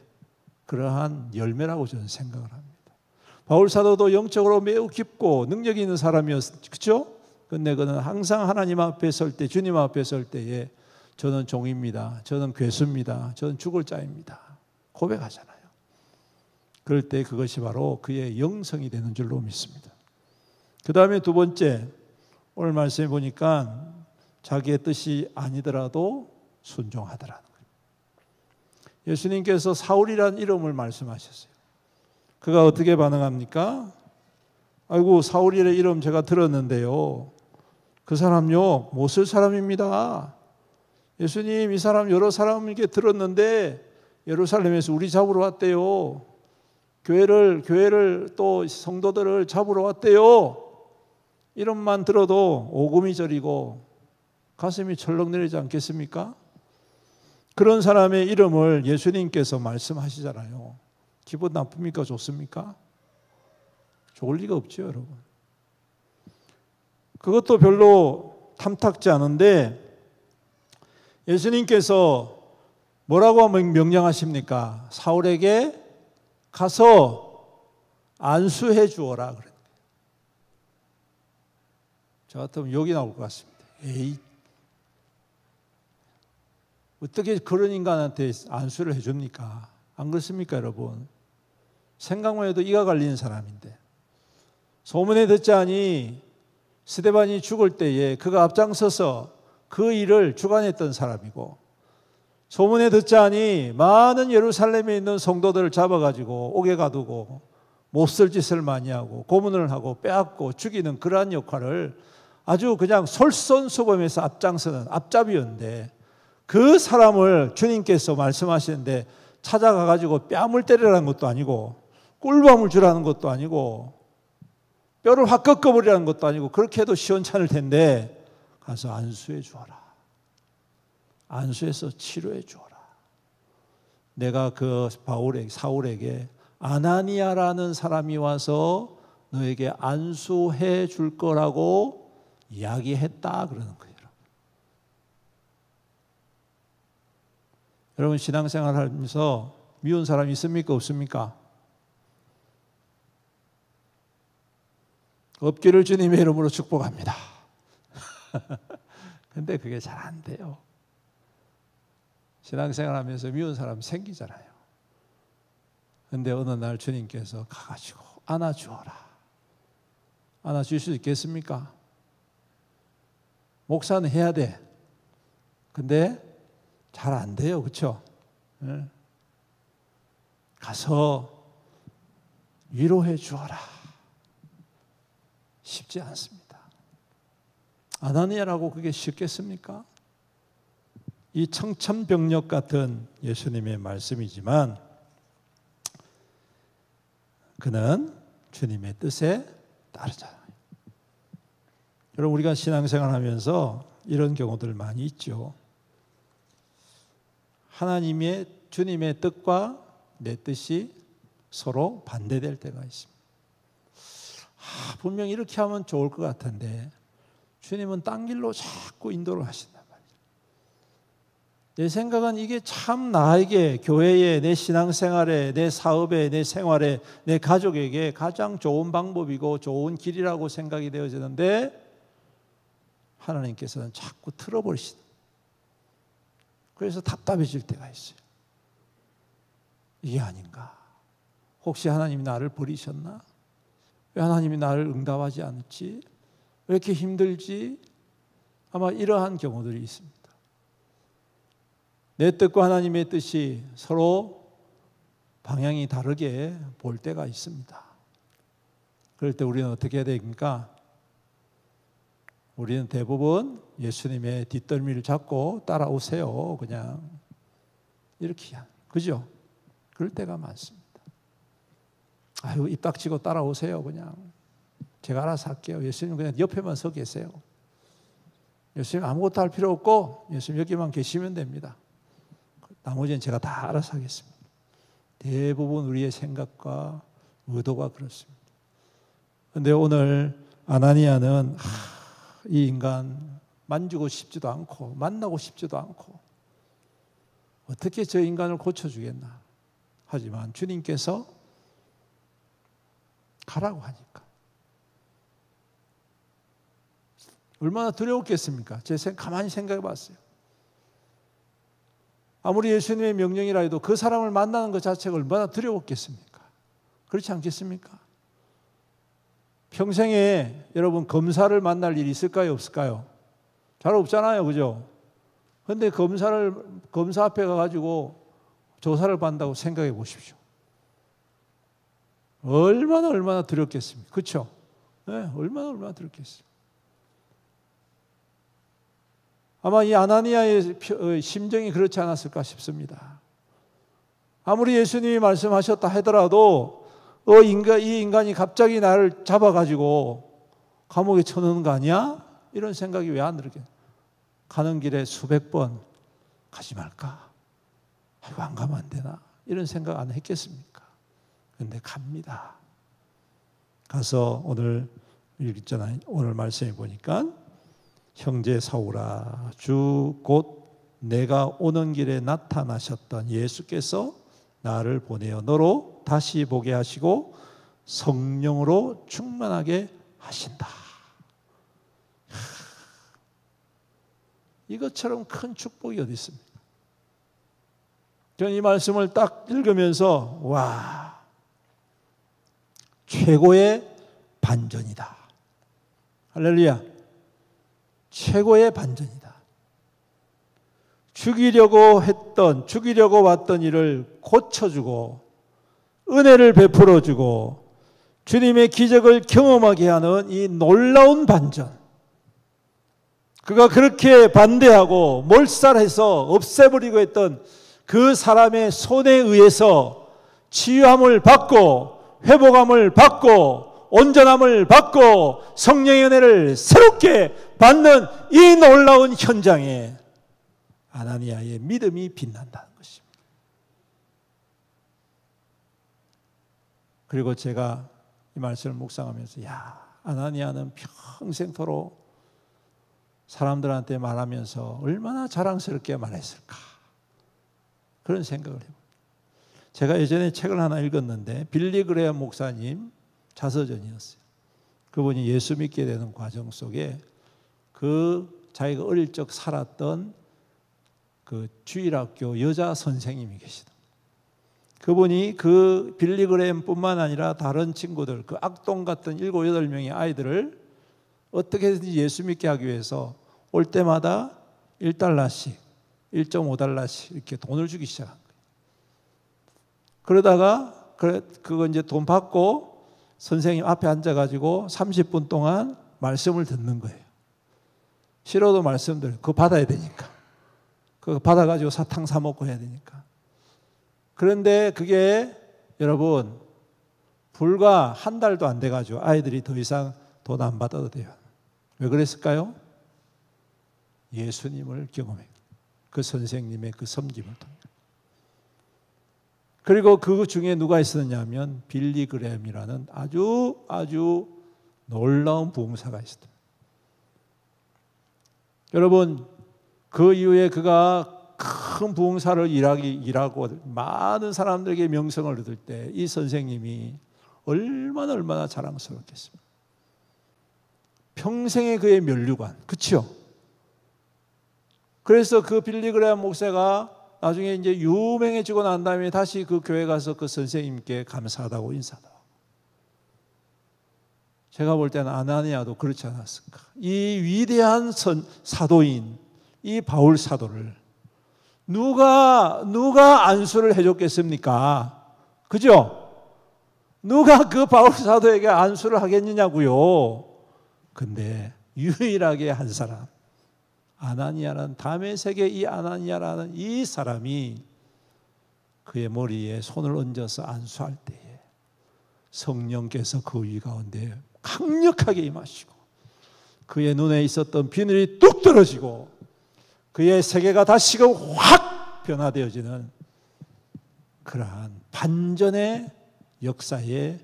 그러한 열매라고 저는 생각을 합니다. 바울 사도도 영적으로 매우 깊고 능력이 있는 사람이었죠. 그렇죠? 근데 그는 항상 하나님 앞에 설 때, 주님 앞에 설 때에 저는 종입니다. 저는 괴수입니다. 저는 죽을 자입니다. 고백하잖아요. 그럴 때 그것이 바로 그의 영성이 되는 줄로 믿습니다. 그 다음에 두 번째, 오늘 말씀해 보니까 자기의 뜻이 아니더라도 순종하더라는 거예요. 예수님께서 사울이라는 이름을 말씀하셨어요. 그가 어떻게 반응합니까? 아이고, 사울이라는 이름 제가 들었는데요. 그 사람요, 못 쓸 사람입니다. 예수님, 이 사람 여러 사람에게 들었는데 예루살렘에서 우리 잡으러 왔대요. 교회를 또 성도들을 잡으러 왔대요. 이름만 들어도 오금이 저리고 가슴이 철렁 내리지 않겠습니까? 그런 사람의 이름을 예수님께서 말씀하시잖아요. 기분 나쁩니까? 좋습니까? 좋을 리가 없죠, 여러분. 그것도 별로 탐탁지 않은데 예수님께서 뭐라고 명령하십니까? 사울에게 가서 안수해 주어라. 그래요. 저 같으면 욕이 나올 것 같습니다. 에이, 어떻게 그런 인간한테 안수를 해줍니까? 안 그렇습니까, 여러분? 생각만 해도 이가 갈리는 사람인데. 소문에 듣자니 스데반이 죽을 때에 그가 앞장서서 그 일을 주관했던 사람이고, 소문에 듣자니 많은 예루살렘에 있는 성도들을 잡아가지고 옥에 가두고 몹쓸 짓을 많이 하고 고문을 하고 빼앗고 죽이는 그러한 역할을 아주 그냥 솔선수범해서 앞장서는 앞잡이였는데, 그 사람을 주님께서 말씀하시는데 찾아가가지고 뺨을 때리라는 것도 아니고 꿀밤을 주라는 것도 아니고 뼈를 확 꺾어버리라는 것도 아니고 그렇게 해도 시원찮을 텐데 가서 안수해 주어라. 안수해서 치료해 주어라. 내가 그 사울에게 아나니아라는 사람이 와서 너에게 안수해 줄 거라고 이야기했다 그러는 거예요. 여러분, 신앙생활 하면서 미운 사람 있습니까? 없습니까? 없기를 주님의 이름으로 축복합니다. 근데 그게 잘 안 돼요. 신앙생활 하면서 미운 사람 생기잖아요. 근데 어느 날 주님께서 가가지고 안아주어라. 안아줄 수 있겠습니까? 목사는 해야 돼. 근데 잘 안 돼요. 그렇죠? 네. 가서 위로해 주어라. 쉽지 않습니다. 아나니아라고 그게 쉽겠습니까? 이 청천벽력 같은 예수님의 말씀이지만 그는 주님의 뜻에 따르잖아요. 여러분, 우리가 신앙생활 하면서 이런 경우들 많이 있죠. 하나님의 주님의 뜻과 내 뜻이 서로 반대될 때가 있습니다. 분명 이렇게 하면 좋을 것 같은데 주님은 딴 길로 자꾸 인도를 하신단 말이에요. 내 생각은 이게 참 나에게, 교회에, 내 신앙생활에, 내 사업에, 내 생활에, 내 가족에게 가장 좋은 방법이고 좋은 길이라고 생각이 되어지는데 하나님께서는 자꾸 틀어버리시는. 그래서 답답해질 때가 있어요. 이게 아닌가? 혹시 하나님이 나를 버리셨나? 왜 하나님이 나를 응답하지 않지? 왜 이렇게 힘들지? 아마 이러한 경우들이 있습니다. 내 뜻과 하나님의 뜻이 서로 방향이 다르게 볼 때가 있습니다. 그럴 때 우리는 어떻게 해야 됩니까? 우리는 대부분 예수님의 뒷덜미를 잡고 따라오세요. 그냥 이렇게 그죠? 그럴 때가 많습니다. 아유, 입 닥치고 따라오세요. 그냥 제가 알아서 할게요. 예수님 그냥 옆에만 서 계세요. 예수님 아무것도 할 필요 없고 예수님 여기만 계시면 됩니다. 나머지는 제가 다 알아서 하겠습니다. 대부분 우리의 생각과 의도가 그렇습니다. 그런데 오늘 아나니아는 이 인간 만지고 싶지도 않고 만나고 싶지도 않고 어떻게 저 인간을 고쳐주겠나. 하지만 주님께서 가라고 하니까 얼마나 두려웠겠습니까? 가만히 생각해 봤어요. 아무리 예수님의 명령이라 해도 그 사람을 만나는 것 자체가 얼마나 두려웠겠습니까? 그렇지 않겠습니까? 평생에 여러분 검사를 만날 일이 있을까요? 없을까요? 잘 없잖아요. 그죠? 그런데 검사 앞에 가가지고 조사를 받는다고 생각해 보십시오. 얼마나 두렵겠습니까? 그렇죠? 네, 얼마나 두렵겠습니까? 아마 이 아나니아의 심정이 그렇지 않았을까 싶습니다. 아무리 예수님이 말씀하셨다 하더라도 이 인간이 갑자기 나를 잡아가지고 감옥에 쳐넣는 거 아니야? 이런 생각이 왜 안 들게? 가는 길에 수백 번 가지 말까? 아이고 안 가면 안 되나? 이런 생각 안 했겠습니까? 그런데 갑니다. 가서 오늘 읽잖아요. 오늘 말씀해 보니까 형제 사울아 주 곧 내가 오는 길에 나타나셨던 예수께서 나를 보내어 너로 다시 보게 하시고 성령으로 충만하게 하신다. 이것처럼 큰 축복이 어디 있습니까? 저는 이 말씀을 딱 읽으면서 와, 최고의 반전이다. 할렐루야. 최고의 반전이다. 죽이려고 왔던 일을 고쳐주고 은혜를 베풀어주고 주님의 기적을 경험하게 하는 이 놀라운 반전. 그가 그렇게 반대하고 몰살해서 없애버리고 했던 그 사람의 손에 의해서 치유함을 받고 회복함을 받고 온전함을 받고 성령의 은혜를 새롭게 받는 이 놀라운 현장에 아나니아의 믿음이 빛난다는 것입니다. 그리고 제가 이 말씀을 묵상하면서 아나니아는 평생토록 사람들한테 말하면서 얼마나 자랑스럽게 말했을까 그런 생각을 해봅니다. 제가 예전에 책을 하나 읽었는데 빌리 그레엄 목사님 자서전이었어요. 그분이 예수 믿게 되는 과정 속에 자기가 어릴 적 살았던 그 주일학교 여자 선생님이 계시다. 그분이 그 빌리 그레엄뿐만 아니라 다른 친구들, 그 악동 같은 7, 8명의 아이들을 어떻게든지 예수 믿게 하기 위해서 올 때마다 $1씩, $1.5씩 이렇게 돈을 주기 시작한 거예요. 그러다가 그거 이제 돈 받고 선생님 앞에 앉아가지고 30분 동안 말씀을 듣는 거예요. 싫어도 말씀들 그거 받아야 되니까. 그거 받아가지고 사탕 사 먹고 해야 되니까. 그런데 그게 여러분 불과 한 달도 안 돼가지고 아이들이 더 이상 돈 안 받아도 돼요. 왜 그랬을까요? 예수님을 경험해. 그 선생님의 그 섬김을 통해. 그리고 그 중에 누가 있었냐면 빌리 그레엄이라는 아주 놀라운 부흥사가 있었다. 여러분 그 이후에 그가 큰 부흥사를 일하고 많은 사람들에게 명성을 얻을 때 이 선생님이 얼마나 자랑스럽겠습니까? 평생의 그의 면류관, 그렇죠? 그래서 그 빌리 그레엄 목사가 나중에 이제 유명해지고 난 다음에 다시 그 교회 가서 그 선생님께 감사하다고 인사하다. 제가 볼 때는 아나니아도 그렇지 않았을까? 이 위대한 사도인 이 바울 사도를 누가 안수를 해줬겠습니까? 그죠? 누가 그 바울 사도에게 안수를 하겠느냐고요. 근데 유일하게 한 사람, 아나니아라는 다메섹의 이 아나니아라는 이 사람이 그의 머리에 손을 얹어서 안수할 때에 성령께서 그 위 가운데 강력하게 임하시고 그의 눈에 있었던 비늘이 뚝 떨어지고 그의 세계가 다시금 확 변화되어지는 그러한 반전의 역사의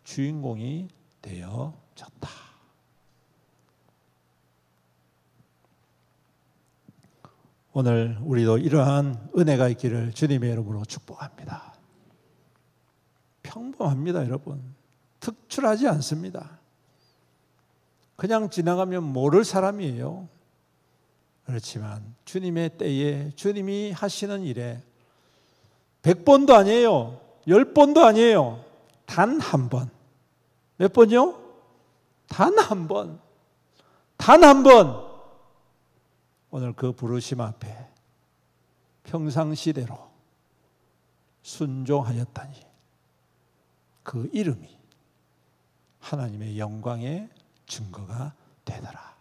주인공이 되어졌다. 오늘 우리도 이러한 은혜가 있기를 주님의 이름으로 축복합니다. 평범합니다, 여러분. 특출하지 않습니다. 그냥 지나가면 모를 사람이에요. 그렇지만 주님의 때에 주님이 하시는 일에 100번도 아니에요. 10번도 아니에요. 단 한 번. 몇 번이요? 단 한 번. 단 한 번. 오늘 그 부르심 앞에 평상시대로 순종하였다니 그 이름이 하나님의 영광의 증거가 되더라.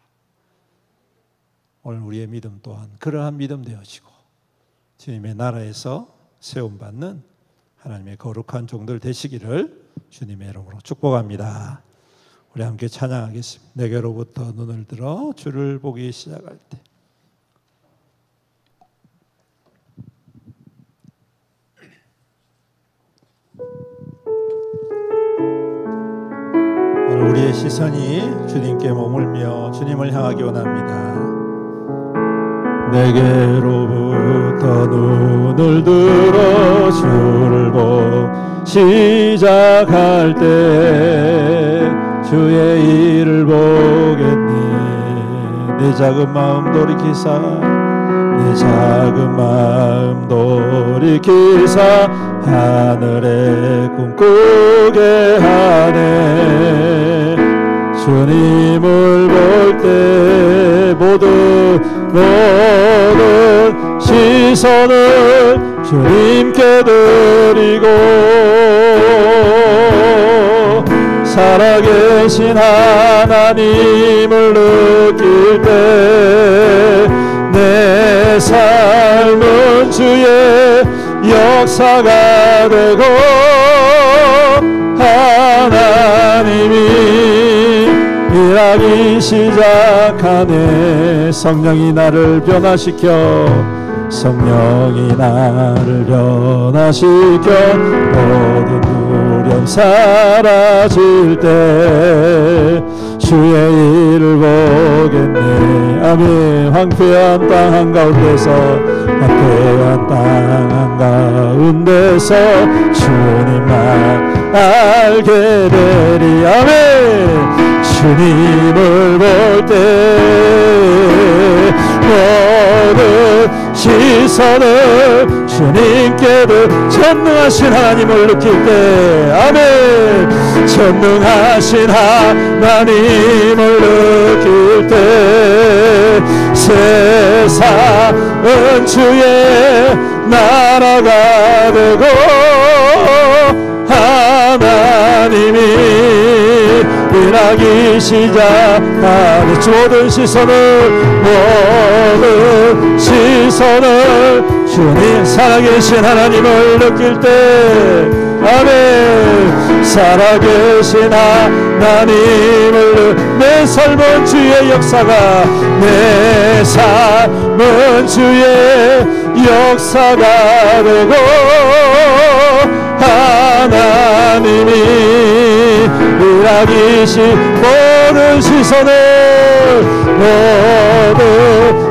오늘 우리의 믿음 또한 그러한 믿음 되어지고 주님의 나라에서 세움받는 하나님의 거룩한 종들 되시기를 주님의 이름으로 축복합니다. 우리 함께 찬양하겠습니다. 내게로부터 눈을 들어 주를 보기 시작할 때 우리의 시선이 주님께 머물며 주님을 향하기 원합니다. 내게로부터 눈을 들어 주를 보기 시작할 때 주의 일을 보겠네. 내 작은 마음 돌이키사 내 작은 마음 돌이키사 하늘에 꿈꾸게 하네. 주님을 볼 때 모든 시선을 주님께 드리고 살아계신 하나님을 느낄 때 내 삶은 주의 역사가 되고 하나님이 일하기 시작하네. 성령이 나를 변화시켜 성령이 나를 변화시켜 모든 두려움 사라질 때 주의 일을 보겠네. 아멘. 황폐한 땅 한가운데서 황폐한 땅 한가운데서 주님만 알게 되리. 아멘. 주님을 볼 때 모든 시선을 주님께 전능하신 하나님을 느낄 때 아멘. 전능하신 하나님을 느낄 때 세상은 주의 나라가 되고 하나님이 일하기 시작하는 모든 시선을 주님 살아계신 하나님을 느낄 때 아멘. 살아계신 하나님을 내 삶은 주의 역사가 내 삶은 주의 역사가 되고 하나님이 일하기 모든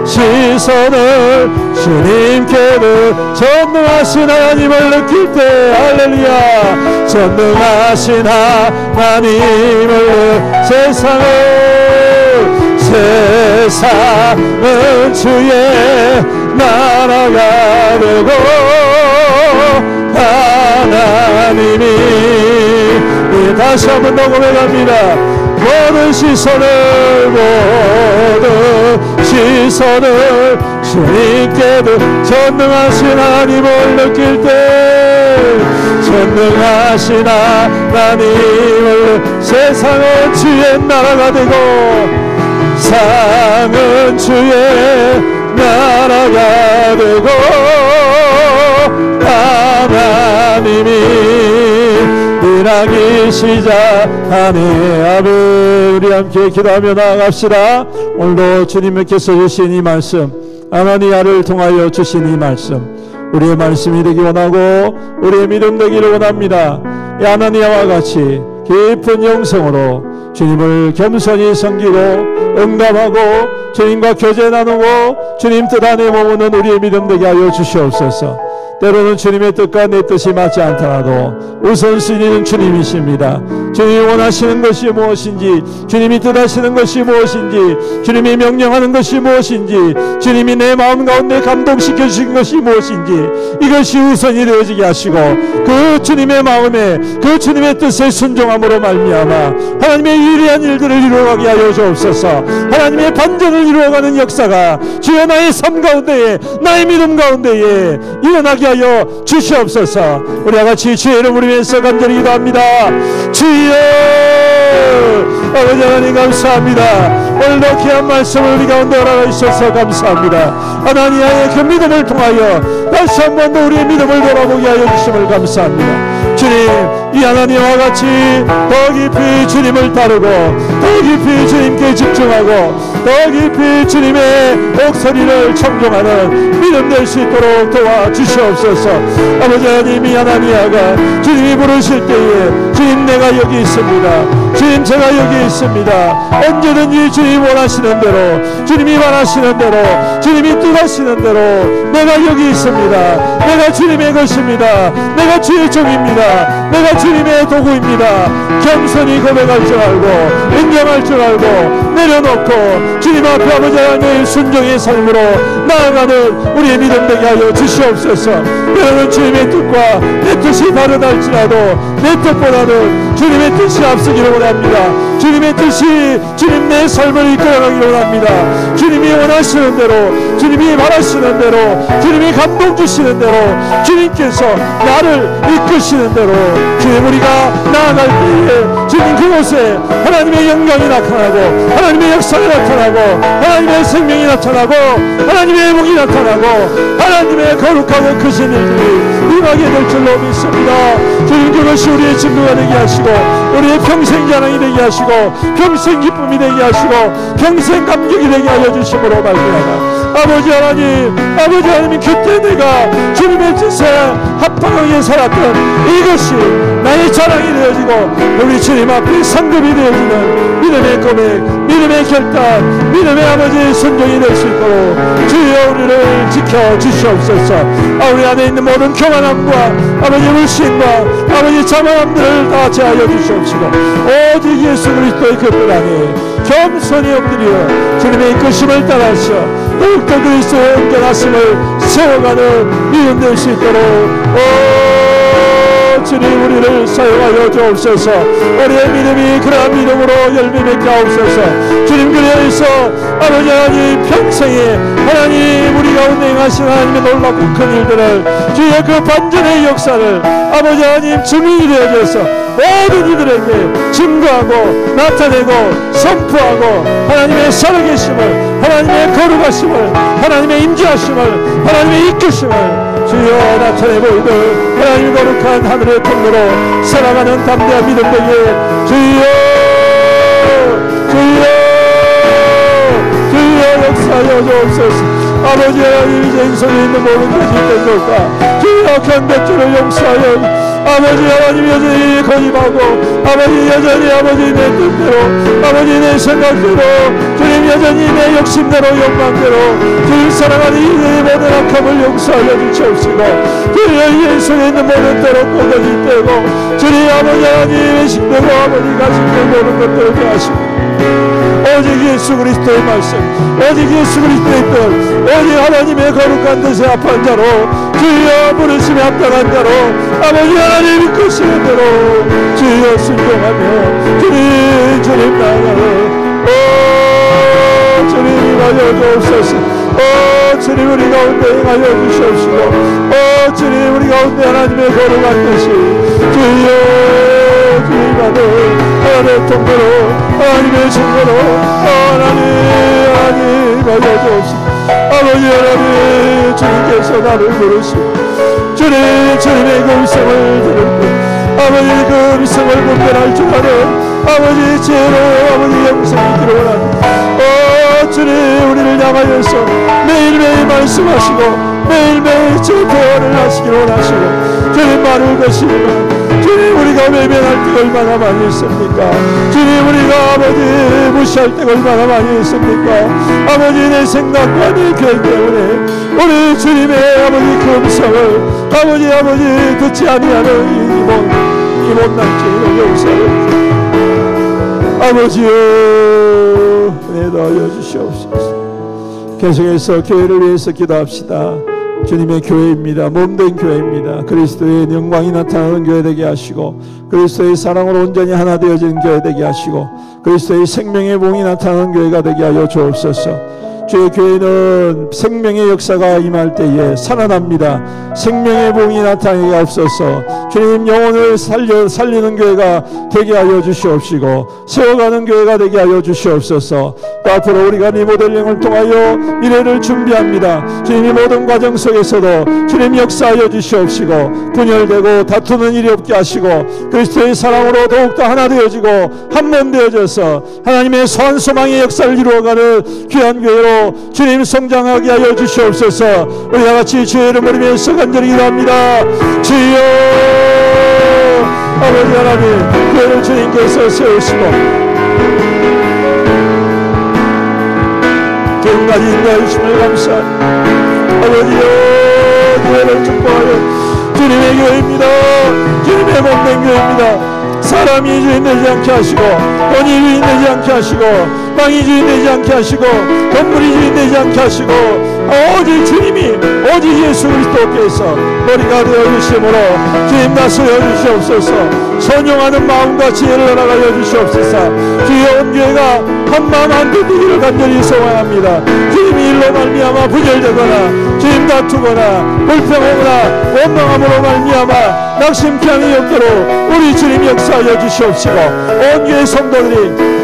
시선을 주님께 전능하신 하나님을 느낄 때 할렐루야. 전능하신 하나님을 세상은 주의 나라가 되고 하나님이 다시 한번 녹음해 갑니다. 모든 시선을 주님께 전능하신 하나님을 느낄 때 전능하신 하나님을 세상은 주의 나라가 되고 세상은 주의 나라가 되고 하나님이 일하기 시작하네. 아멘. 우리 함께 기도하며 나아갑시다. 오늘도 주님께서 주신 이 말씀, 아나니아를 통하여 주신 이 말씀, 우리의 말씀이 되기 원하고 우리의 믿음 되기를 원합니다. 이 아나니아와 같이 깊은 영성으로 주님을 겸손히 섬기고 응답하고 주님과 교제 나누고 주님 뜻 안에 머무는 우리의 믿음 되게 하여 주시옵소서. 때로는 주님의 뜻과 내 뜻이 맞지 않더라도 우선순위는 주님이십니다. 주님이 원하시는 것이 무엇인지, 주님이 뜻하시는 것이 무엇인지, 주님이 명령하는 것이 무엇인지, 주님이 내 마음 가운데 감동시켜 주신 것이 무엇인지, 이것이 우선이 되어지게 하시고 그 주님의 마음에 그 주님의 뜻에 순종함으로 말미암아 하나님의 위대한 일들을 이루어가게 하여 주옵소서. 하나님의 반전을 이루어가는 역사가 주여 나의 삶 가운데에, 나의 믿음 가운데에 일어나게 하여 주시옵소서. 우리와 같이 주의 이름 부르면서 간절히 기도합니다. 주여, 아버지 하나님 감사합니다. 오늘도 귀한 말씀을 우리 가운데 허락하여 주셔서 감사합니다. 아나니아의 그 믿음을 통하여 다시 한 번 더 우리의 믿음을 돌아보게 하여 주심을 감사합니다. 주님, 이 아나니아와 같이 더 깊이 주님을 따르고 더 깊이 주님께 집중하고 더 깊이 주님의 목소리를 청종하는 믿음 될 수 있도록 도와주시옵소서. 아버지 하나님, 이 아나니아가 주님이 부르실 때에 주님 내가 여기 있습니다, 주님 제가 여기 있습니다, 언제든지 주님 원하시는 대로, 주님이 말하시는 대로, 주님이 뜻하시는 대로 내가 여기 있습니다. 내가 주님의 것입니다. 내가 주의 종입니다. 내가 주님의 도구입니다. 겸손히 고백할 줄 알고 인정할 줄 알고 내려놓고 주님 앞에 아버지 하나님의 순종의 삶으로 나아가는 우리의 믿음 되게 하여 주시옵소서. 여러분, 주님의 뜻과 내 뜻이 다르다할지라도 내 뜻보다는 주님의 뜻이 앞서기를 원합니다. 주님의 뜻이 주님 내 삶을 이끌어가기를 원합니다. 주님이 원하시는 대로, 주님이 말하시는 대로, 주님이 감동 주시는 대로, 주님께서 나를 이끄시는 대로 주님 우리가 나아갈 때에 주님 그곳에 하나님의 영광이 나타나고 하나님의 역사가 나타나고 하나님의 생명이 나타나고 하나님의 회복이 나타나고 하나님의 거룩하고 크신 일들이 임하게 될 줄로 믿습니다. 주님 그것이 우리의 증거가 되게 하시고 우리의 평생 자랑이 되게 하시고 평생 기쁨이 되게 하시고 평생 감격이 되게 하여 주심으로 말미암아 아버지 하나님, 아버지 하나님, 그때 내가 주님의 뜻에 합당하게 살았던 이것이 나의 자랑이 되어지고 우리 주님 앞에 상급이 되어지는 믿음의 고백, 믿음의 결단, 믿음의 아버지의 순종이 될 수 있도록 주여 우리를 지켜주시옵소서. 우리 안에 있는 모든 교만함과 아버지 불신과 아버지 자만함들을 다 제하여 주시옵시고 오직 예수 그리스도의 그 뜻 안에 겸손히 엎드려 주님의 이끄심을 따라서 더욱더 그리스도의 온전하심을 세워가는 믿음 될 수 있도록 주님 우리를 사용하여 주옵소서. 우리의 믿음이 그러한 믿음으로 열매 맺게 하옵소서. 주님 그리하여서 아버지 하나님 평생에 하나님 우리 가운데 행하신 하나님의 놀랍고 큰 일들을 주의 그 반전의 역사를 아버지 하나님 증인이 되어져서 모든 이들에게 증거하고 나타내고 선포하고 하나님의 살아계심을, 하나님의 거룩하심을, 하나님의 임재하심을, 하나님의 이끄심을 주여 나타내 보이들 하나님 거룩한 하늘의 통로로 살아가는 담대한 믿음 되게 주여 역사하여 주옵소서. 아버지 하나님 이제 이 속에 있는 모든 것이 된 것과 주여 견뎌주를 용서하여 아버지 하나님 여전히 거짓하고 아버지 여전히 아버지 내 뜻대로 아버지 내 생각대로 주님 여전히 내 욕심대로 욕망대로 주님 사랑하는 이들의 모든 악함을 용서하여 주시옵시고 주님 예수에 있는 모든 때로 꼬거지 떼고 주님 아버지 하나님 외식되고 아버지 가식된 모든 것들을 대하시고 오직 예수 그리스도의 말씀, 오직 예수 그리스도의 뜻, 오직 하나님의 거룩한 뜻에 합한 자로 주여 부르심에 합당한 자로 아버지 하나님 이끄시는 대로 주여 순종하며 주님 나아가는 주님 임하여 주옵소서. 주님 우리 가운데 임하여 주시옵시고 주님 우리 가운데 하나님의 거룩한 뜻이 주여 주님 아들 하나님의 통로로 하나님의 증거로 하나님 알려주옵시고 아버지 하나님 주님께서 나를 부르시고 주님의 그 음성을 들을 때 아버지 그 음성을 분별할 줄 아는 아버지 지혜로 아버지 영성이기를 원합니다. 주님 우리를 향하여서 매일매일 말씀하시고 매일매일 제 대화를 하시기를 원하시고 주님 말을 거시면 주님 우리가 외면할 때가 얼마나 많이 있습니까? 주님 우리가 아버지 무시할 때가 얼마나 많이 있습니까? 아버지 내 생각과 내 계획 때문에 우리 주님의 아버지 그 음성을 아버지 듣지 아니하는 이 못난 죄인을 용서하옵소서. 아버지여 은혜 더하여 주시옵소서. 계속해서 교회를 위해서 기도합시다. 주님의 교회입니다. 몸된 교회입니다. 그리스도의 영광이 나타나는 교회 되게 하시고 그리스도의 사랑으로 온전히 하나 되어진 교회 되게 하시고 그리스도의 생명의 봉이 나타나는 교회가 되게 하여 주옵소서. 주의 교회는 생명의 역사가 임할 때에 살아납니다. 생명의 봉이 나타나게 없어서 주님 영혼을 살리는 교회가 되게 하여 주시옵시고 세워가는 교회가 되게 하여 주시옵소서. 또 앞으로 우리가 리모델링을 통하여 미래를 준비합니다. 주님이 모든 과정 속에서도 주님 역사하여 주시옵시고 분열되고 다투는 일이 없게 하시고 그리스도의 사랑으로 더욱더 하나 되어지고 한 몸 되어져서 하나님의 소원 소망의 역사를 이루어가는 귀한 교회로 주님 성장하게 하여 주시옵소서. 우리 다같이 주의 이름을 위해서 간절히 기도합니다. 주여 아버지 하나님 교회를 주님께서 세우시고 지금까지 인도해 주심을 감사합니다. 아버지여 교회를 축복하여 주님의 교회입니다. 주님의 몸된 교회입니다. 사람이 주인 되지 않게 하시고 돈이 주인 되지 않게 하시고 땅이 주인 되지 않게 하시고 건물이 주인 되지 않게 하시고 오직 주님이 오직 예수 그리스도께서 머리가 되어주심으로 주님 다스려 주시옵소서. 선용하는 마음과 지혜를 허락하여 주시옵소서. 주의 온 교회가 한 마음 한 뜻 되기를 간절히 소망합니다. 주님이 일로 말미암아 부절되거나 주님 다투거나 불평하거나 원망함으로 말미암아 낙심케 하는 역대로 우리 주님 역사하여 주시옵시고 온 교회 성도들이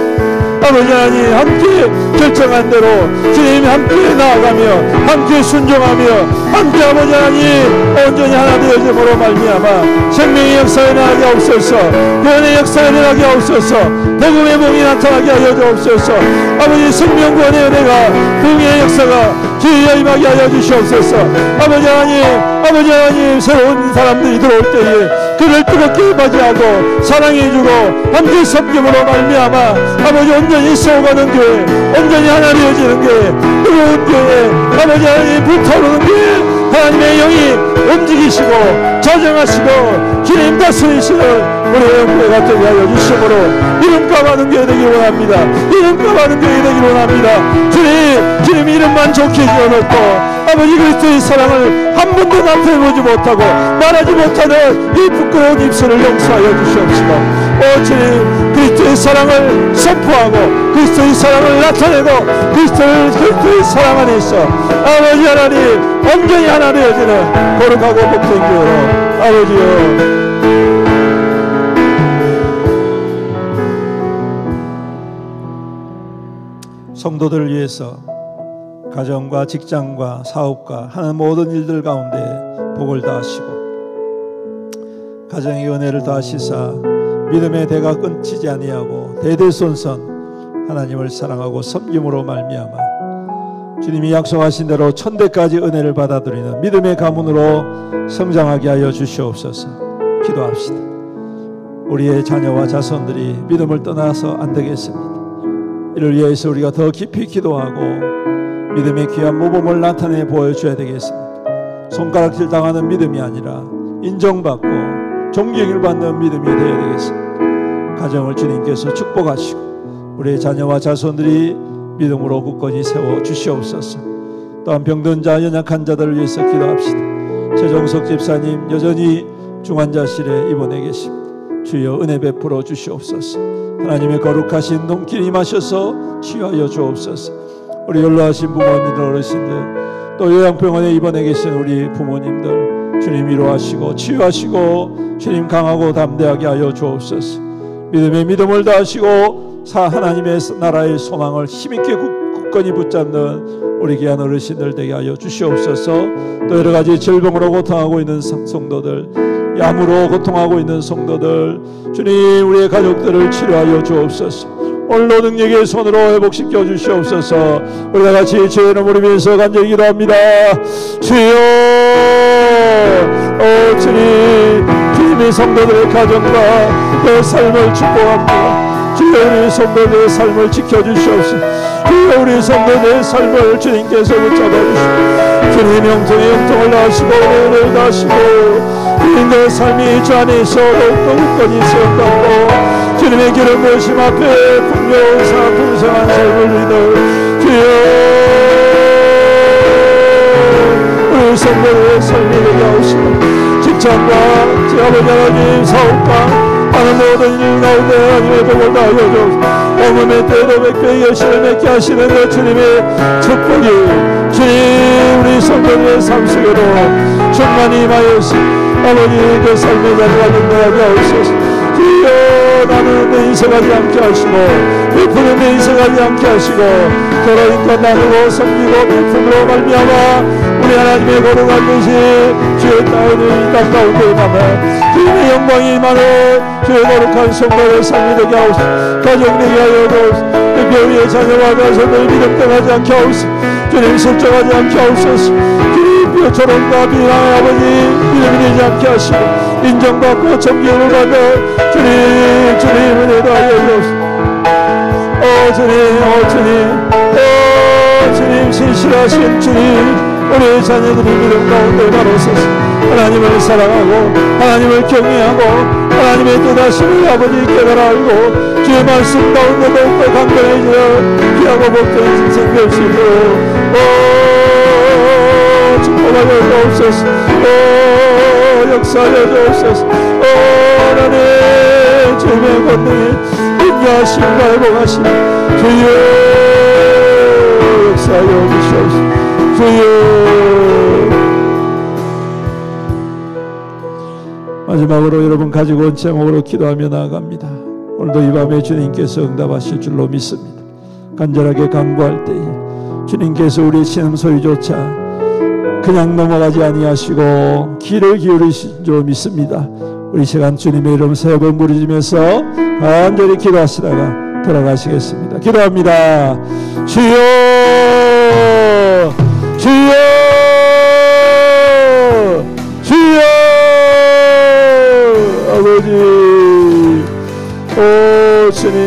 아버지 하나님 함께 결정한 대로 주님 함께 나아가며 함께 순종하며 함께 아버지 하나님 온전히 하나 되어짐으로 말미암아 생명의 역사에 나가게 하옵소서. 구원의 역사에 나가게 하옵소서. 복음의 봉이 나타나게 하여 주옵소서. 아버지 생명구원의 은혜가 복음의 역사가 주의 임하게 하여 주시옵소서. 아버지 하나님 새로운 사람들이 들어올 때에 그를 뜨겁게 맞이하고 사랑해주고 함께 섬김으로 말미암아 아버지 온전히 세워가는 교회 온전히 하나 되어지는 교회 뜨거운 교회 아버지 하나님 불타오르는 교회 하나님의 영이 움직이시고 조정하시고 주님 다스리시는 우리의 교회가 되게 하여 주심으로 이름값 하는 교회 되기를 원합니다. 이름값 하는 교회 되기를 원합니다. 주님 이름만 좋게 지어놓고 아버지 그리스도의 사랑을 한 번도 나타내보지 못하고 말하지 못하는 이 부끄러운 입술을 용서하여 주시옵시고 주님 그리스도의 사랑을 선포하고 그리스도의 사랑을 나타내고 그리스도의 사랑 안에서 아버지 하나님 온전히 하나 되어지는 거룩하고 복된 교회로 아버지여 성도들을 위해서 가정과 직장과 사업과 하는 모든 일들 가운데 복을 다하시고 가정의 은혜를 다하시사 믿음의 대가 끊기지 아니하고 대대손손 하나님을 사랑하고 섬김으로 말미암아 주님이 약속하신 대로 천대까지 은혜를 받아들이는 믿음의 가문으로 성장하게 하여 주시옵소서. 기도합시다. 우리의 자녀와 자손들이 믿음을 떠나서 안 되겠습니다. 이를 위해서 우리가 더 깊이 기도하고 믿음의 귀한 모범을 나타내 보여줘야 되겠습니다. 손가락질 당하는 믿음이 아니라 인정받고 존경을 받는 믿음이 되어야 되겠습니다. 가정을 주님께서 축복하시고 우리의 자녀와 자손들이 믿음으로 굳건히 세워 주시옵소서. 또한 병든 자 연약한 자들을 위해서 기도합시다. 최종석 집사님 여전히 중환자실에 입원해 계십니다. 주여 은혜 베풀어 주시옵소서. 하나님의 거룩하신 눈길이 임하셔서 치유하여 주옵소서. 우리 연로하신 부모님들 어르신들 또 요양병원에 입원해 계신 우리 부모님들 주님 위로하시고 치유하시고 주님 강하고 담대하게 하여 주옵소서. 믿음의 믿음을 다하시고 하나님의 나라의 소망을 힘있게 굳건히 붙잡는 우리 귀한 어르신들 되게 하여 주시옵소서. 또 여러가지 질병으로 고통하고 있는 성도들, 야무로 고통하고 있는 성도들, 주님 우리의 가족들을 치료하여 주옵소서. 오늘도 능력의 손으로 회복시켜 주시옵소서. 우리가 같이 주의 이름으로 위해서 간절히 기도합니다. 주여, 주님의 성도들의 가정과 내 삶을 축복합니다. 주여, 우리 성도들의 삶을 지켜주시옵소서. 주여, 우리 성도들의 삶을 주님께서 붙잡아주시고 주님 영통에 영통을 다하시고 은혜를 다하시고 주님의 삶이 주 안에서 더욱더 굳건히 세워가고 주님의 기름 부으심 앞에 풍요사 풍성한 삶을 믿어 주여, 우리 성도들의 삶이 되게 하시고 직장과 제 아버지 하나님 사업과 하는 모든 일 가운데 하나님의 복을 다하여 주옵소서. 오늘의 때도 백배의 여신을 맺게 하시는 그 주님의 축복이 주님 우리 성도들의 삶 속에도 충만히 임하여서 아버지 그 삶의 자리가 능력하게 하옵소서. 주여, 나는 내 인생하지 않게 하시고 베푸는 내 인생하지 않게 하시고 돌아니까 나누고 섬기고 베품으로 말미암아 우리 하나님의 거룩한 것이 주의 땅의 땅 가운데 남아 주님의 영광이 임하는 주의 거룩한 성도의 삶이 되게 하옵소서. 가정 되게 하여 주옵소서. 교회의 자녀와 가서들 믿음 떠나지 않게 하옵소서. 주님 실족하지 않게 하옵소서. 주님 뼈처럼과 비난의 아버지 믿음이 되지 않게 하시고 인정받고 존경을 받는 주님 은혜도 하여 주옵소서. 주님 신실하신 주님 우리 자녀들이 믿음 가운데 바로서서 하나님을 사랑하고 하나님을 경외하고 하나님의 뜻하심을 아버지 깨달아 알고 주의 말씀 가운데 더욱더 강건해지는 귀하고 복된 인생 될 수 있도록 축복하여 주옵소서. 역사하여 주옵소서. 하나님 주님의 권능이 인자하심과 회복하심 주여 역사하여 주시옵소서. 마지막으로 여러분 가지고 온 제목으로 기도하며 나아갑니다. 오늘도 이 밤에 주님께서 응답하실 줄로 믿습니다. 간절하게 간구할 때에 주님께서 우리의 신음소리조차 그냥 넘어가지 아니하시고 귀를 기울이신 줄로 믿습니다. 우리 시간 주님의 이름 세 번 부르짖으면서 간절히 기도하시다가 돌아가시겠습니다. 기도합니다. 주여, 주여, 주여, 아버지, 오 주님.